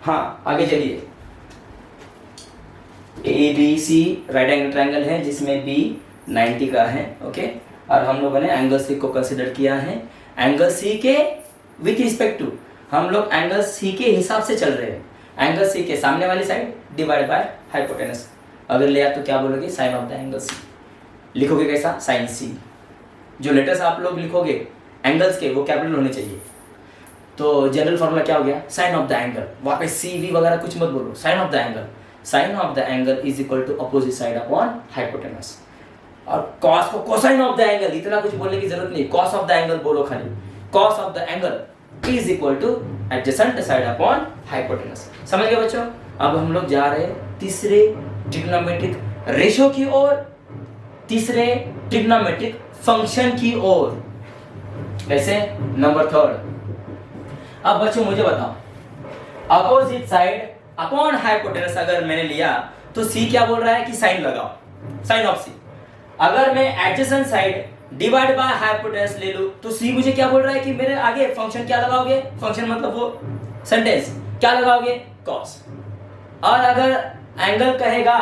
हाँ आगे चलिए, A B C right angle triangle है जिसमें बी 90 का है। ओके, और हम लोगों ने एंगल सी को कंसीडर किया है, एंगल सी के विथ रिस्पेक्ट टू, हम लोग एंगल सी के हिसाब से चल रहे हैं। एंगल सी के सामने वाली साइड डिवाइड बाय हाइपोटेनस, अगर लिया तो क्या बोलोगे, sine of the angle C. लिखोगे कैसा, साइन सी। जो लेटर्स आप लोग लिखोगे एंगल्स के वो कैपिटल होने चाहिए। तो जनरल फॉर्मूला क्या हो गया, साइन ऑफ द एंगल, वहां पे सी वी वगैरह कुछ मत बोलो, sine of the angle, sine of the angle is equal to opposite side upon hypotenuse. और कॉस को कोसाइन ऑफ द एंगल, इतना कुछ बोलने की जरूरत नहीं, कॉस ऑफ द एंगल बोलो खाली, cos of the angle is equal to adjacent side upon hypotenuse. समझ गए बच्चों? अब हम लोग जा रहे हैं तीसरे ट्रिग्नोमेट्रिक रेशो की ओर, तीसरे ट्रिग्नोमेट्रिक फंक्शन की ओर। कैसे? Number third. अब बच्चों मुझे बताओ, अपोजिट साइड अपॉन हाइपोटेनस अगर मैंने लिया तो सी क्या बोल रहा है कि साइन लगाओ, साइन ऑफ सी। अगर मैं adjacent side divide by hypotenuse ले लूं तो सी मुझे क्या बोल रहा है कि मेरे आगे फंक्शन क्या लगाओगे, फंक्शन मतलब वो सेंटेंस क्या लगाओगे, कॉस। और अगर एंगल कहेगा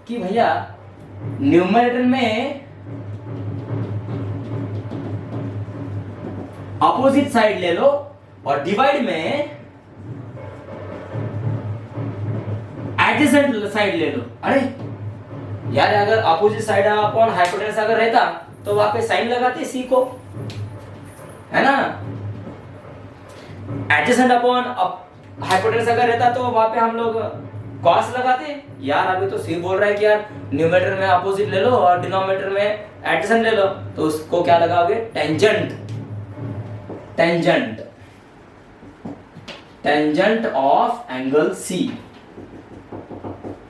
कि भैया न्यूमरेटर में अपोजिट साइड ले लो और डिवाइड में एडजेसेंट साइड ले लो। अरे यार, अगर अपोजिट साइड अपॉन हाइपोटेनस अगर रहता तो वहां पे साइन लगाते सी को, है ना। एडजेसेंट अपॉन हाइपोटेनस अगर रहता तो वहां पे हम लोग कॉस लगाते। यार अभी तो सी बोल रहा है कि यार न्यूमरेटर में अपोजिट ले लो और डिनोमिनेटर में एडजेसेंट ले लो, तो उसको क्या लगाओगे, tangent. Tangent tangent of angle C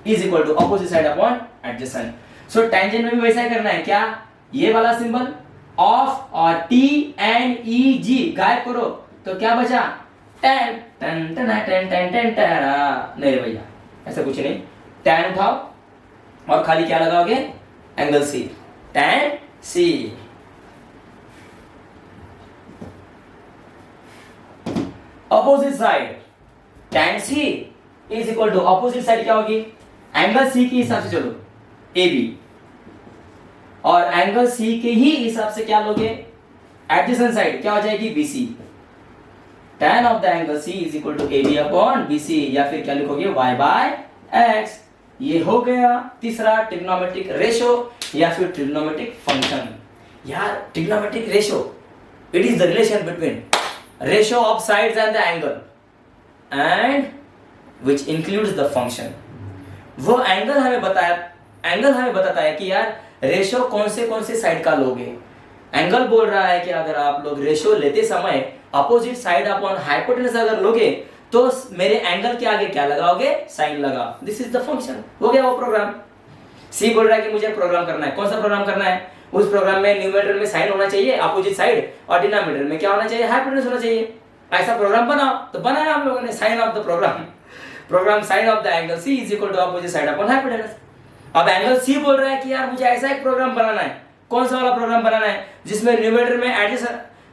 is equal to opposite side upon adjacent. So tangent में भी वैसा ही करना है क्या, ये वाला सिंबल ऑफ और टी एंड ई जी गायब करो तो क्या बचा, tan tan tan tan tan tan tan. नहीं भैया ऐसा कुछ नहीं, टेन उठाओ और खाली क्या लगाओगे, angle C, tan C. Opposite side tan C is equal to opposite side क्या होगी, एंगल सी के हिसाब से चलो ए बी, और एंगल सी के ही हिसाब से क्या लोगे, एडजेसेंट साइड क्या हो जाएगी, B C. tan of the angle C is equal to A B upon B C, या फिर क्या लिखोगे, y बाय एक्स। ये हो गया तीसरा ट्रिग्नोमेट्रिक रेशो या फिर ट्रिग्नोमेट्रिक फंक्शन। यार trigonometric ratio it is the relation between ratio of sides and the angle and which includes the function. वो एंगल हमें बताता है कि यार रेशो कौन से साइड का लोगे। एंगल बोल रहा है कि अगर आप लोग रेशो लेते समय अपोजिट साइड अपॉन हाइपोटेनस अगर लोगे तो मेरे एंगल के आगे क्या लगाओगे, साइन लगा। This is the function. हो गया वो प्रोग्राम। सी बोल रहा है कि मुझे प्रोग्राम करना है, कौन सा प्रोग्राम करना है, उस प्रोग्राम में न्यूमरेटर में साइन होना चाहिए अपोजिट साइड और डिनोमिनेटर में क्या होना चाहिए, हाइपोटेनस होना चाहिए। ऐसा प्रोग्राम बनाओ, तो बनाया हम लोगों ने sine of the program sine of the angle C is equal to opposite side upon hypotenuse. अब एंगल सी बोल रहा है कि यार मुझे ऐसा एक प्रोग्राम बनाना है, कौन सा वाला प्रोग्राम बनाना है, जिसमें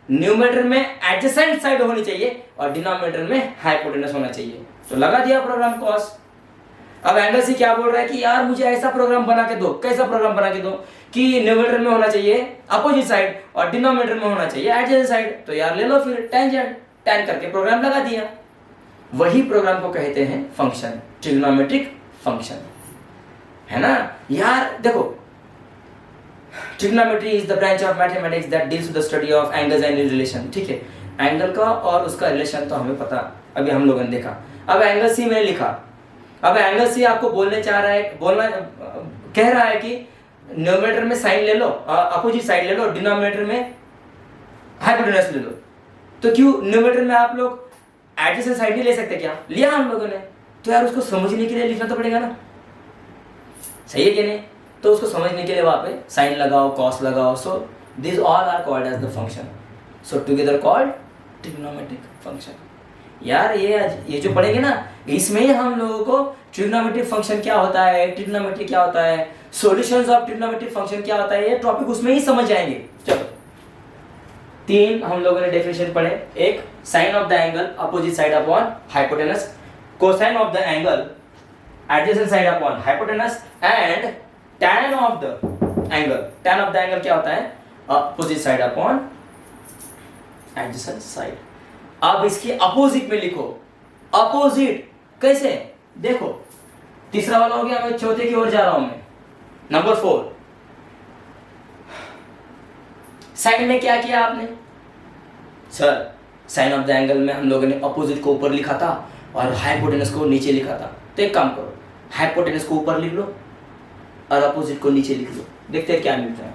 न्यूमरेटर में एडजेसेंट साइड होनी चाहिए और डिनोमिनेटर में हाइपोटेनस होना चाहिए। तो लगा दिया प्रोग्राम कॉस। अब एंगल सी क्या बोल रहा है कि यार मुझे ऐसा प्रोग्राम बना के दो, कैसा प्रोग्राम बना के दो कि न्यूमरेटर में होना चाहिए अपोजिट साइड और डिनोमिनेटर में होना चाहिए एडजेसेंट साइड। तो यार ले लो फिर टेंजेंट, टेन करके प्रोग्राम लगा दिया। वही प्रोग्राम को कहते हैं फंक्शन, ट्रिग्नोमेट्रिक फंक्शन, है ना। यार देखो, trigonometry is the branch of mathematics that deals with the study of angles and relation. ठीक है, एंगल का और उसका रिलेशन तो हमें पता, अभी हम लोगों ने देखा। अब एंगल सी मैंने लिखा, अब एंगल सी आपको कह रहा है कि न्यूमरेटर में साइन ले लो, अपोजिट साइड ले लो, डिनोमिनेटर में हाइपोटेनस ले लो। तो क्यों न्यूमरेटर में आप लोग एडजेसेंट साइड नहीं ले सकते क्या? लिया हम लोगों ने। तो यार उसको समझने के लिए लिखना तो पड़ेगा ना, सही है कि नहीं? तो उसको समझने के लिए वहां पे साइन लगाओ, कॉस लगाओ। So this all are called as the function, so together called trigonometric function. यार ये जो पढ़ेंगे ना, इसमें ही हम लोगों को ट्रिग्नोमेट्रिक फंक्शन क्या होता है, ट्रिग्नोमेट्री क्या होता है, सॉल्यूशंस ऑफ ट्रिग्नोमेट्रिक फंक्शन क्या होता है, ये टॉपिक उसमें ही समझ जाएंगे। चलो, तीन हम लोगों ने डेफिनेशन पढ़े। एक, sine of the angle opposite side upon hypotenuse, cosine of the angle adjacent side upon hypotenuse, and tan of the angle. tan of the angle क्या होता है, opposite side upon adjacent side. अब इसके opposite में लिखो, opposite कैसे, देखो तीसरा वाला हो गया, मैं चौथे की ओर जा रहा हूं मैं। नंबर 4, साइन में क्या किया आपने sir, sine of the angle में हम लोगों ने अपोजिट को ऊपर लिखा था और हाइपोटेनस को नीचे लिखा था। तो एक काम करो, हाइपोटेनस को ऊपर लिख लो और अपोजिट को नीचे लिख लो, देखते हैं क्या मिलता है।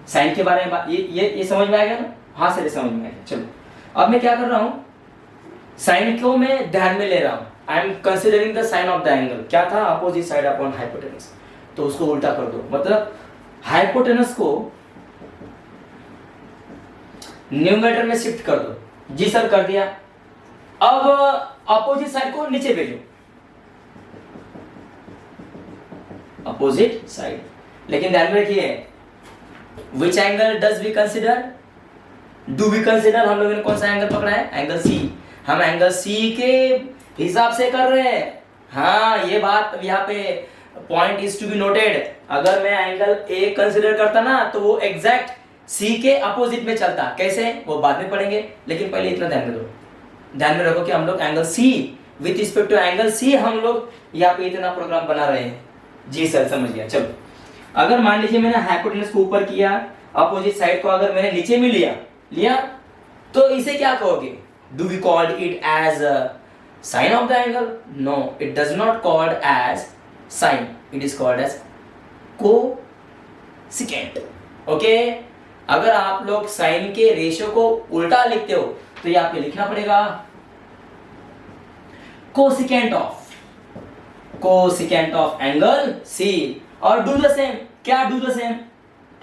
साइन के बारे में ये समझ में आ गया ना? हाँ सर, समझ में आ गया। चलो अब मैं क्या कर रहा हूं, साइन को मैं ध्यान में ले रहा हूं, I am considering the sine of the angle. क्या था? Opposite side upon hypotenuse. तो उसको उल्टा कर दो, मतलब हाइपोटेनस को न्यूमरेटर में शिफ्ट कर दो। जी सर, कर दिया। अब अपोजिट साइड को नीचे भेजो, अपोजिट साइड। लेकिन ध्यान में रखिए, which angle does we consider, do we consider, हम लोगों ने कौन सा एंगल पकड़ा है? Angle C. हम एंगल सी के हिसाब से कर रहे हैं। हाँ, ये बात यहाँ पे point is to be noted. अगर मैं एंगल ए कंसिडर करता ना तो वो एग्जैक्ट सी के अपोजिट में चलता। कैसे, वो बाद में पढ़ेंगे, लेकिन पहले इतना ध्यान में दो, ध्यान में रखो कि हम लोग angle C with respect to angle C हम लोग यहाँ पे इतना प्रोग्राम बना रहे हैं। जी सर, समझ गया। चलो, अगर मान लीजिए मैंने हाइपोटेनस को ऊपर किया, अपोजिट साइड को अगर मैंने नीचे में लिया तो इसे क्या कहोगे? Do we call it as sine of the angle? No, it does not called as sine, it is called as cosecant. Okay, अगर आप लोग साइन के रेशियो को उल्टा लिखते हो तो ये आपको लिखना पड़ेगा कोसिकेंट ऑफ एंगल सी। और डू द सेम। क्या डू द सेम?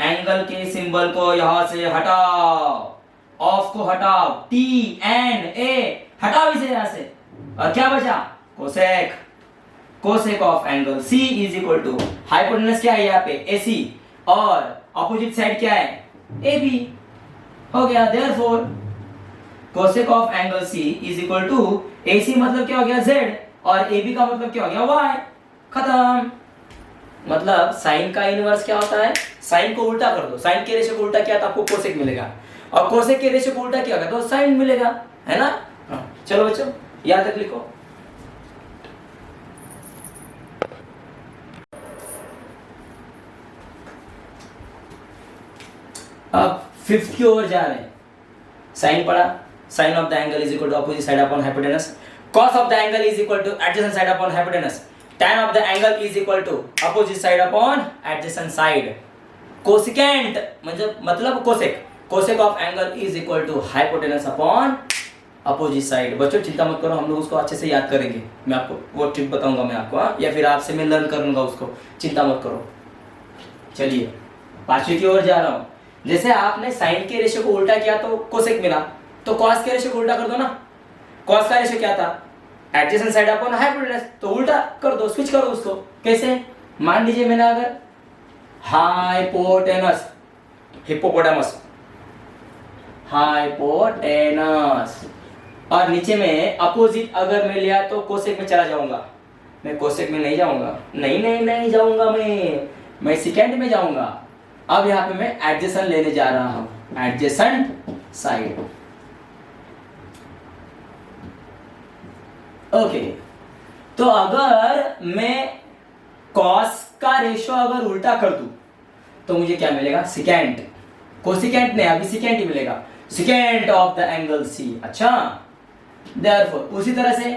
एंगल के सिंबल को यहां से हटाओ, ऑफ को हटाओ, टी एन ए हटाओ इसे यहां से, और क्या बचा? Cosec of angle C is equal to hypotenuse क्या है यहाँ पे? AC, और अपोजिट साइड क्या है? AB। हो गया। Therefore cosec of angle C is equal to AC मतलब क्या हो गया? Z, और AB का मतलब क्या हो गया? Y। खत्म। मतलब साइन का इनवर्स क्या होता है? साइन को उल्टा कर दो, साइन के रेशियो को उल्टा किया तो आपको कोसेक मिलेगा, और कोसेक के रेशियो को उल्टा किया तो साइन मिलेगा, है ना? हाँ। चलो बच्चों, याद तक लिखो। अब फिफ्थ की ओर जा रहे हैं। साइन पढ़ा, sine of the angle is equal to opposite side upon hypotenuse. Cos of the angle is equal to adjacent side upon hypotenuse. tan of the angle is equal to opposite side upon adjacent side. Cosecant मतलब cosec of angle is equal to hypotenuse upon opposite side. बच्चों चिंता मत करो, हम लोग उसको अच्छे से याद करेंगे। मैं आपको वो ट्रिक बताऊंगा मैं आपको, या फिर आपसे मैं लर्न करूंगा उसको, चिंता मत करो। चलिए पांचवी की ओर जा रहा हूं। जैसे आपने साइन के रेशियो को उल्टा किया तो कोसेक मिला, तो कॉस के रेशियो को उल्टा कर दो ना। कॉस का रेशियो क्या था? एडजेसेंट साइड अपॉन हाइपोटेनस, तो उल्टा कर दो, स्विच करो उसको। कैसे? मान लीजिए मैंने अगर हाइपोटेनस और नीचे में अपोजिट अगर मैं लिया तो कोसेक में चला जाऊंगा। मैं कोसेक में नहीं जाऊंगा, नहीं जाऊंगा, मैं सेकेंड में जाऊंगा। अब यहाँ पे मैं एडजेसेंट लेने जा रहा हूं, एडजेसेंट साइड। ओके, तो अगर मैं कॉस का रेशियो अगर उल्टा कर दूं तो मुझे क्या मिलेगा? सेकेंड। कोसिकेंट नहीं, अभी सेकेंड ही मिलेगा, second of the angle C. अच्छा, देयरफॉर उसी तरह से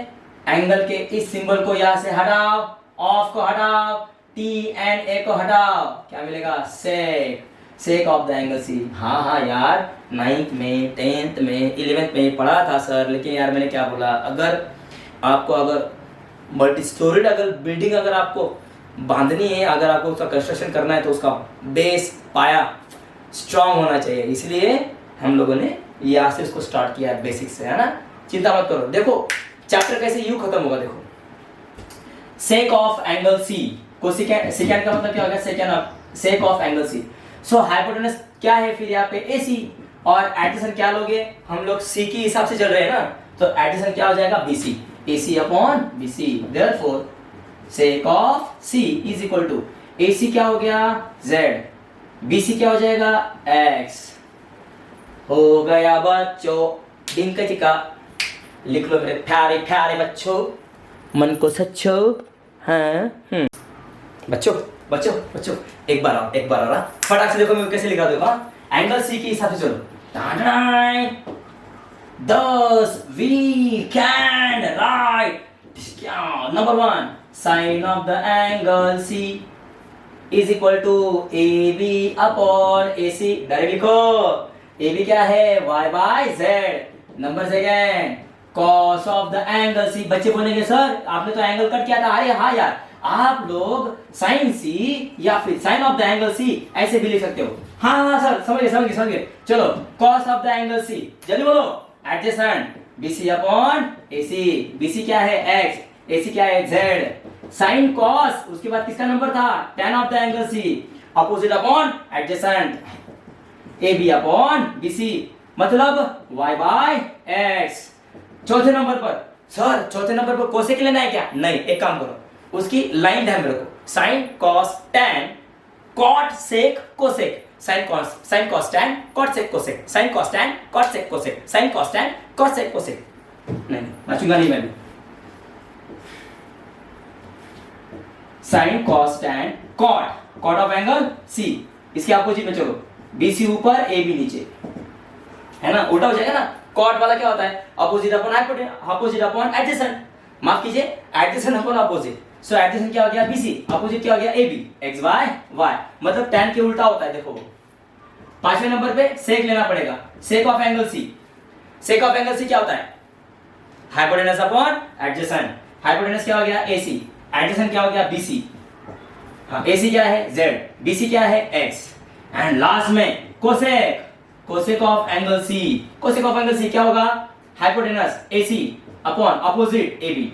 एंगल के इस सिंबल को यहां से हटाओ, ऑफ को हटाओ, टी एन ए को हटाओ, क्या मिलेगा? Sec of the angle C. हाँ यार, 9th में 10th में 11th में पढ़ा था सर, लेकिन यार मैंने क्या बोला, अगर आपको अगर मल्टी स्टोरीड अगर बिल्डिंग अगर आपको बांधनी है, अगर आपको उसका कंस्ट्रक्शन करना है तो उसका बेस पाया स्ट्रांग होना चाहिए। इसलिए हम लोगों ने यहाँ से उसको स्टार्ट किया है, बेसिक से, है ना? चिंता मत करो। देखो चैप्टर कैसे यूं खत्म होगा। देखो, sec of angle C, second का मतलब क्या होगा? Sec of angle C. So hypotenuse क्या है फिर यहाँ पे? AC, और एडजेसेंट क्या लोगे? हम लोग C के हिसाब से चल रहे हैं ना, तो एडजेसेंट क्या हो जाएगा? BC, AC upon BC। Therefore sec of C is equal to AC क्या हो गया? Z, BC क्या हो जाएगा? X। हो गया बच्चों, डिंक चिका। लिख लो मेरे प्यारे प्यारे बच्चों, मन को सच्चो। हाँ बच्चों एक बार आओ, फटाक से देखो मैं कैसे लिखा दूंगा। एंगल सी के हिसाब से चलो। Thus we can write number 1 sin of the angle C is equal to AB upon AC। Direct लिखो, AB क्या है? Y by Z। Number second, cos of the angle C. बच्चे बोलेंगे सर आपने तो एंगल कट किया था। अरे हाँ यार, आप लोग साइन सी या फिर sine of the angle C ऐसे भी लिख सकते हो। हाँ हाँ सर, समझ गए। चलो cos of the angle C, जल्दी बोलो। Adjacent BC upon AC। BC क्या है x, AC क्या है z। साइन कॉस, उसके बाद किसका नंबर था, tan of the angle C। Opposite upon adjacent AB upon BC, मतलब y बाय x। चौथे नंबर पर सर, चौथे नंबर पर कोसेक लेना है क्या? नहीं, एक काम करो, उसकी लाइन ध्यान में रखो। Sine cos tan cot sec cosec, sine cos tan cot sec cosec, sine cos tan cot sec cosec, sine cos tan cot sec cosec. नहीं बचूंगा नहीं मैं। Sine cos tan cot of angle C, इसके opposite में चलो, BC ऊपर AB नीचे, है ना, उल्टा हो जाएगा ना। कॉट वाला क्या होता है, अपोजिट अपॉन एडजेसेंट, माफ कीजिए एडजेसेंट अपॉन अपोजिट। सो एडजेसेंट क्या हो गया BC, अपोजिट क्या हो गया AB, x y y, मतलब tan के उल्टा होता है। देखो पांचवें नंबर पे सेक लेना पड़ेगा, सेक of angle C। Sec of angle C क्या होता है, हाइपोटेनस अपॉन एडजेसेंट। हाइपोटेनस क्या हो गया AC, एडजेसेंट क्या हो गया BC। हाँ, AC क्या है Z, BC क्या है x, एंड लास्ट में cosec, cosec of angle C। Cosec of angle C क्या होगा, hypotenuse AC upon opposite AB,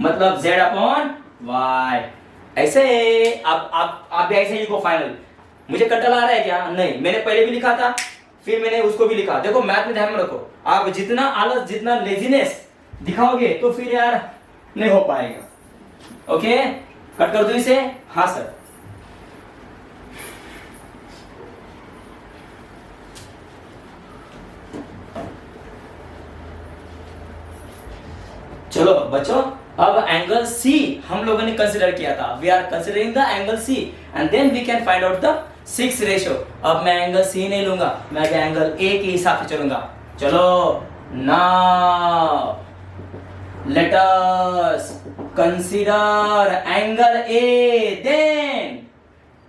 मतलब Z अपॉन Y। ऐसे अब आप भी ऐसे लिखो फाइनल। मुझे कटल आ रहा है क्या? नहीं, मैंने पहले भी लिखा था, फिर मैंने उसको भी लिखा। देखो मैथ में ध्यान में रखो, आप जितना आलस, जितना लेजीनेस दिखाओगे तो फिर यार नहीं हो पाएगा। ओके, कट कर दो इसे। हाँ सर, चलो बच्चों, अब एंगल C हम लोगों ने कंसीडर किया था। We are considering the angle C and then we can find out the 6 ratio. अब मैं एंगल C नहीं लूंगा, मैं एंगल A के हिसाब से चलूंगा। चलो now let us consider angle A। Then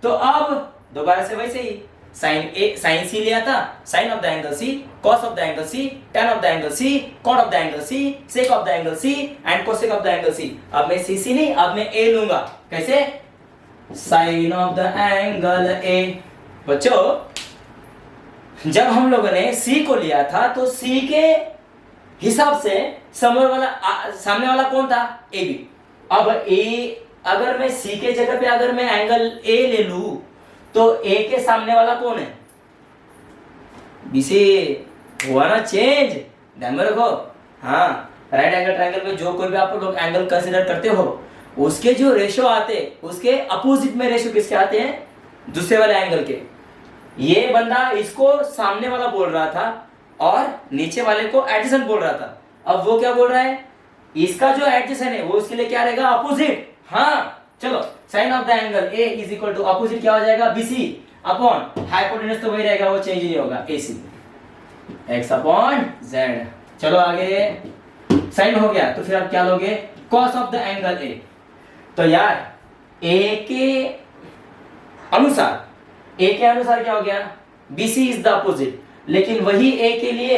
तो अब दोबारा से वैसे ही साइन C लिया था, sine of the angle C, cos of the angle C, tan of the angle C, cot of the angle C, sec of the angle C and cosec of the angle C। अब मैं CC नहीं, अब मैं A लूंगा। कैसे, sine of the angle A। बच्चों जब हम लोगों ने C को लिया था तो C के हिसाब से सामने वाला कौन था, AB। अब A, अगर मैं C के जगह पे अगर मैं एंगल A ले लूं तो A के सामने वाला कौन है, BC। हुआ ना चेंज, ध्यान में रखो। हाँ, राइट एंगल ट्रायंगल में जो कोई भी आप लोग एंगल कंसीडर करते हो, उसके जो रेशियो आते, उसके अपोजिट में रेशियो किसके आते हैं, दूसरे वाले एंगल के। ये बंदा इसको सामने वाला बोल रहा था और नीचे वाले को एडजेसेंट बोल रहा था। अब वो क्या बोल रहा है, इसका जो एडजेसेंट है वो उसके लिए क्या रहेगा, अपोजिट। हाँ चलो, sine of the angle A is equal to opposite क्या हो जाएगा, BC अपॉन हाइपोटेनस तो वही रहेगा, वो चेंज नहीं होगा, AC x अपॉन Z। चलो आगे, साइन हो गया तो फिर आप क्या लोगे, cos of the angle A। तो यार A के अनुसार क्या हो गया, BC इज द अपोजिट, लेकिन वही A के लिए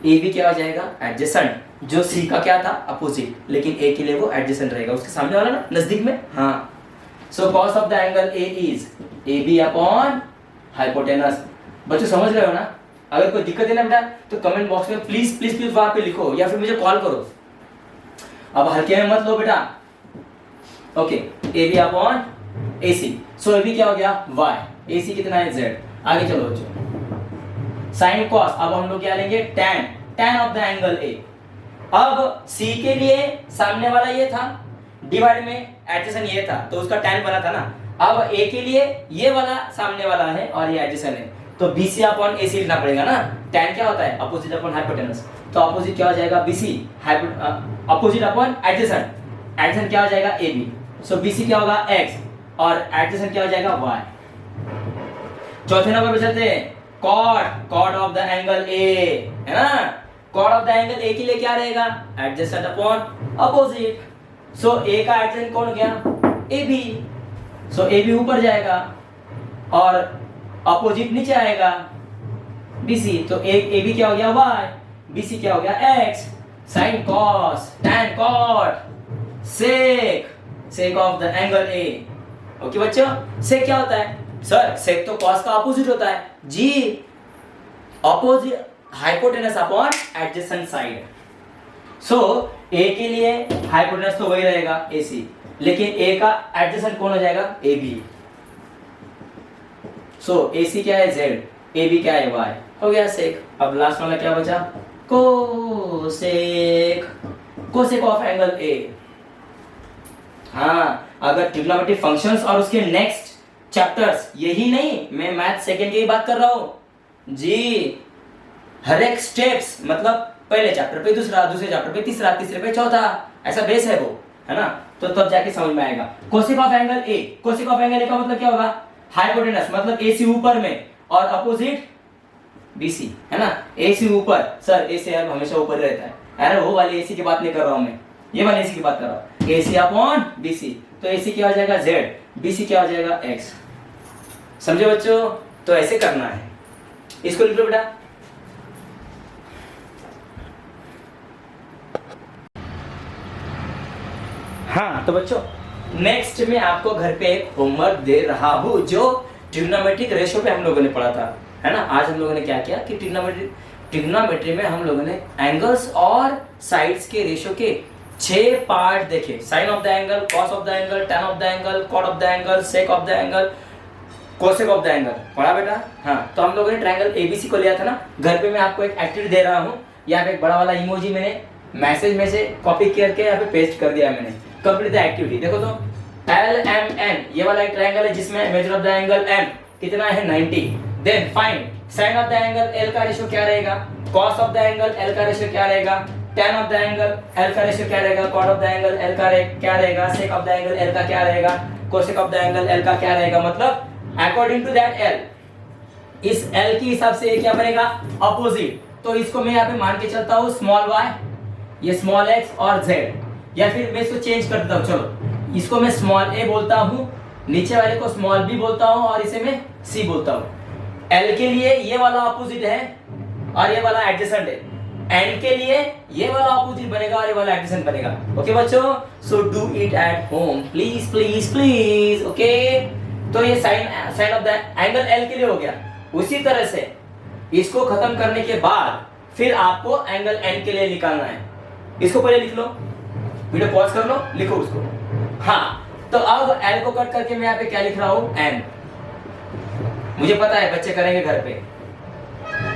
AB क्या हो जाएगा, एडजेसेंट। जो C का क्या था, अपोजिट, लेकिन A के लिए वो एडजेसेंट रहेगा, उसके सामने वाला ना, नजदीक में। हाँ, so cos of the angle A is AB upon hypotenuse. बच्चों समझ रहे हो ना? अगर कोई दिक्कत है ना बेटा तो कमेंट बॉक्स में प्लीज वहां पे लिखो या फिर मुझे कॉल करो। अब हल्के में मत लो बेटा। Okay, AB upon AC। सो AB क्या हो गया, Y, AC कितना है, Z। आगे चलो बच्चों, साइन कॉस, अब हम लोग क्या लेंगे, tan of the angle A। अब C के लिए सामने वाला ये था, डिवाइड में एडजेसेंट ये था, तो उसका tan बना था ना। अब A के लिए ये वाला सामने वाला है और ये एडजेसेंट है, तो BC अपॉन AC लिखना पड़ेगा ना। tan क्या होता है, अपोजिट अपॉन हाइपोटेनस, तो अपोजिट क्या हो जाएगा, BC opposite upon adjacent. Adjacent क्या हो जाएगा, AB। सो BC क्या होगा, X और एडजेसेंट क्या हो जाएगा, Y। चौथे नंबर पे चलते हैं, cot of the angle A, है ना। Cot of the angle A के लिए क्या रहेगा, adjacent upon opposite. So A का एडजेसेंट कौन हो गया, AB। सो AB ऊपर जाएगा और अपोजिट नीचे आएगा, BC। तो AB क्या हो गया, Y। BC क्या हो गया x, sin cos, tan cot, sec of the angle A। Okay बच्चों, sec क्या होता है सर? sec तो cos का अपोजिट होता है जी, opposite hypotenuse upon adjacent side. So A के लिए हाइपोटेनस तो वही रहेगा AC, लेकिन A का एडजेसेंट कौन हो जाएगा? AB। सो AC क्या है? Z, AB क्या है? Y। हो गया sec। अब लास्ट वाला क्या बचा? Cosec, cosec of angle A। हाँ, अगर ट्रिग्नोमेट्री फंक्शंस और उसके नेक्स्ट चैप्टर्स, यही नहीं, मैं मैथ सेकंड की ही बात कर रहा हूं जी। हर एक स्टेप्स, मतलब पहले चैप्टर पे दूसरा, दूसरे चैप्टर पे तीसरा, तीसरे पे चौथा, ऐसा बेस है वो, है ना? तो तब जाके समझ में आएगा। Cosec of angle A, cosec of angle A का मतलब क्या होगा? हाइपोटेनस, मतलब AC ऊपर में और अपोजिट BC, है ना? AC ऊपर, सर AC यार हमेशा ऊपर ही रहता है। अरे वो वाली AC की बात नहीं कर रहा हूं मैं, ये वाली AC की बात कर रहा हूं। AC अपॉन BC, तो AC क्या हो जाएगा? Z, BC क्या हो जाएगा? X। समझे बच्चों? तो ऐसे करना है। इसको लिख लो बेटा। हाँ तो बच्चों, नेक्स्ट में आपको घर पे एक होमवर्क दे रहा हूं जो ट्रिग्नोमेट्रिक रेशियो पे हम लोगों ने पढ़ा था, है ना? आज हम लोगों ने क्या किया कि ट्रिग्नोमेट्री में हम लोगों ने एंगल्स और साइड्स के रेशियो के 6 पार्ट देखे। Sine of the angle, cos of the angle, tan of the angle, cot of the angle, sec of the angle, cosec of the angle. पढ़ा बेटा? हाँ, तो हम लोगों ने ट्रायंगल ABC को लिया था ना। घर पे मैं आपको एक एक्टिविटी दे रहा हूँ, यहाँ पे एक बड़ा वाला इमोजी मैंने मैसेज में से कॉपी करके यहाँ पे पेस्ट कर दिया मैंने। Complete the activity. देखो तो LMN, ये वाला एक ट्रायंगल है जिसमें measure of the angle M कितना है? 90। Then find sine of the angle L का रेशियो क्या रहेगा, cos of the angle L का रेशियो क्या रहेगा, tan of the angle L का रेशियो क्या रहेगा, cot of the angle L का क्या रहेगा, sec of the angle L का क्या रहेगा, cosec of the angle L का क्या रहेगा। मतलब अकॉर्डिंग टू दैट L, इस L के हिसाब से ये क्या बनेगा? अपोजिट। तो इसको मैं यहाँ पे मान के चलता हूँ स्मॉल y, ये स्मॉल x और z, या फिर मैं इसको चेंज कर देता हूँ। चलो, इसको मैं स्मॉल a बोलता हूँ, नीचे वाले को स्मॉल b बोलता हूँ और इसे मैं c बोलता हूँ। L के लिए ये वाला अपोजिट है और ये वाला एडजेसेंट है। N के लिए ये वाला अपोजिट बनेगा और ये वाला एडजेसेंट बनेगा। ओके बच्चों, so do it at home please please please. Okay, तो ये sine of the angle L के लिए हो गया। उसी तरह से इसको खत्म करने के बाद फिर आपको एंगल N के लिए निकालना है। इसको पहले लिख लो, वीडियो पॉज कर लो, लिखो उसको। हाँ, तो अब L को कट करके मैं यहाँ पे क्या लिख रहा हूँ? N। मुझे पता है बच्चे करेंगे घर पे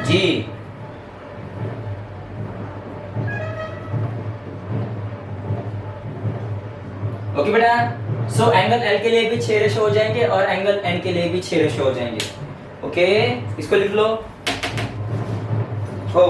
जी। ओके बेटा, सो एंगल L के लिए भी 6 रेशो हो जाएंगे और एंगल N के लिए भी 6 रेशो हो जाएंगे। ओके, इसको लिख लो। हो,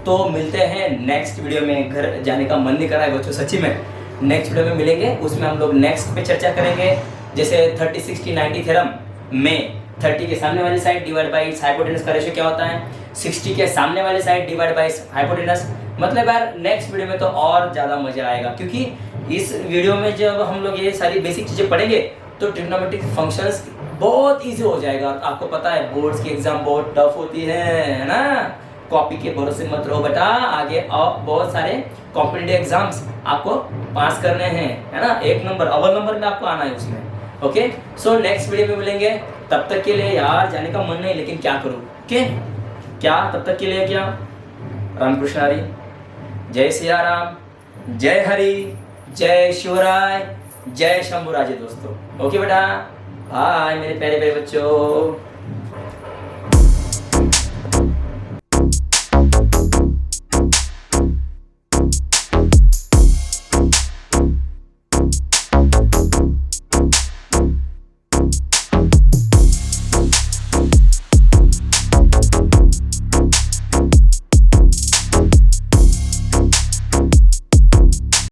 तो मिलते हैं नेक्स्ट वीडियो में। घर जाने का मन नहीं कर रहा है बच्चों सच्ची में। नेक्स्ट वीडियो में मिलेंगे, उसमें हम लोग नेक्स्ट पे चर्चा करेंगे। जैसे 30 60 90 थ्योरम में 30 के सामने वाली side divide bye it's hypotenuse का रेशियो क्या होता है, 60 के सामने वाली side divide bye it's hypotenuse. मतलब यार नेक्स्ट वीडियो में तो और ज़्यादा मजा आएगा, क्योंकि इस वीडियो में जब हम लोग ये सारी बेसिक चीज़ें पढ़ेंगे तो ट्रिग्नोमेट्रिक फंक्शंस बहुत ईजी हो जाएगा। आपको पता है बोर्ड्स की एग्जाम बहुत टफ होती है ना? कॉपी के भरोसे मत रहो बेटा, आगे और बहुत सारे कॉम्पिटिटिव एग्जाम्स आपको पास करने हैं, है ना? 1 नंबर, अव्वल नंबर में आपको आना है उसमें। ओके, सो नेक्स्ट वीडियो में मिलेंगे। तब तक के लिए यार जाने का मन नहीं, लेकिन क्या करूँ? ओके, क्या तब तक के लिए क्या? रामकृष्ण हरी, जय सिया राम, जय हरि, जय शिवराय, जय शंभुराजे दोस्तों। ओके बेटा, बाय मेरे प्यारे प्यारे बच्चों।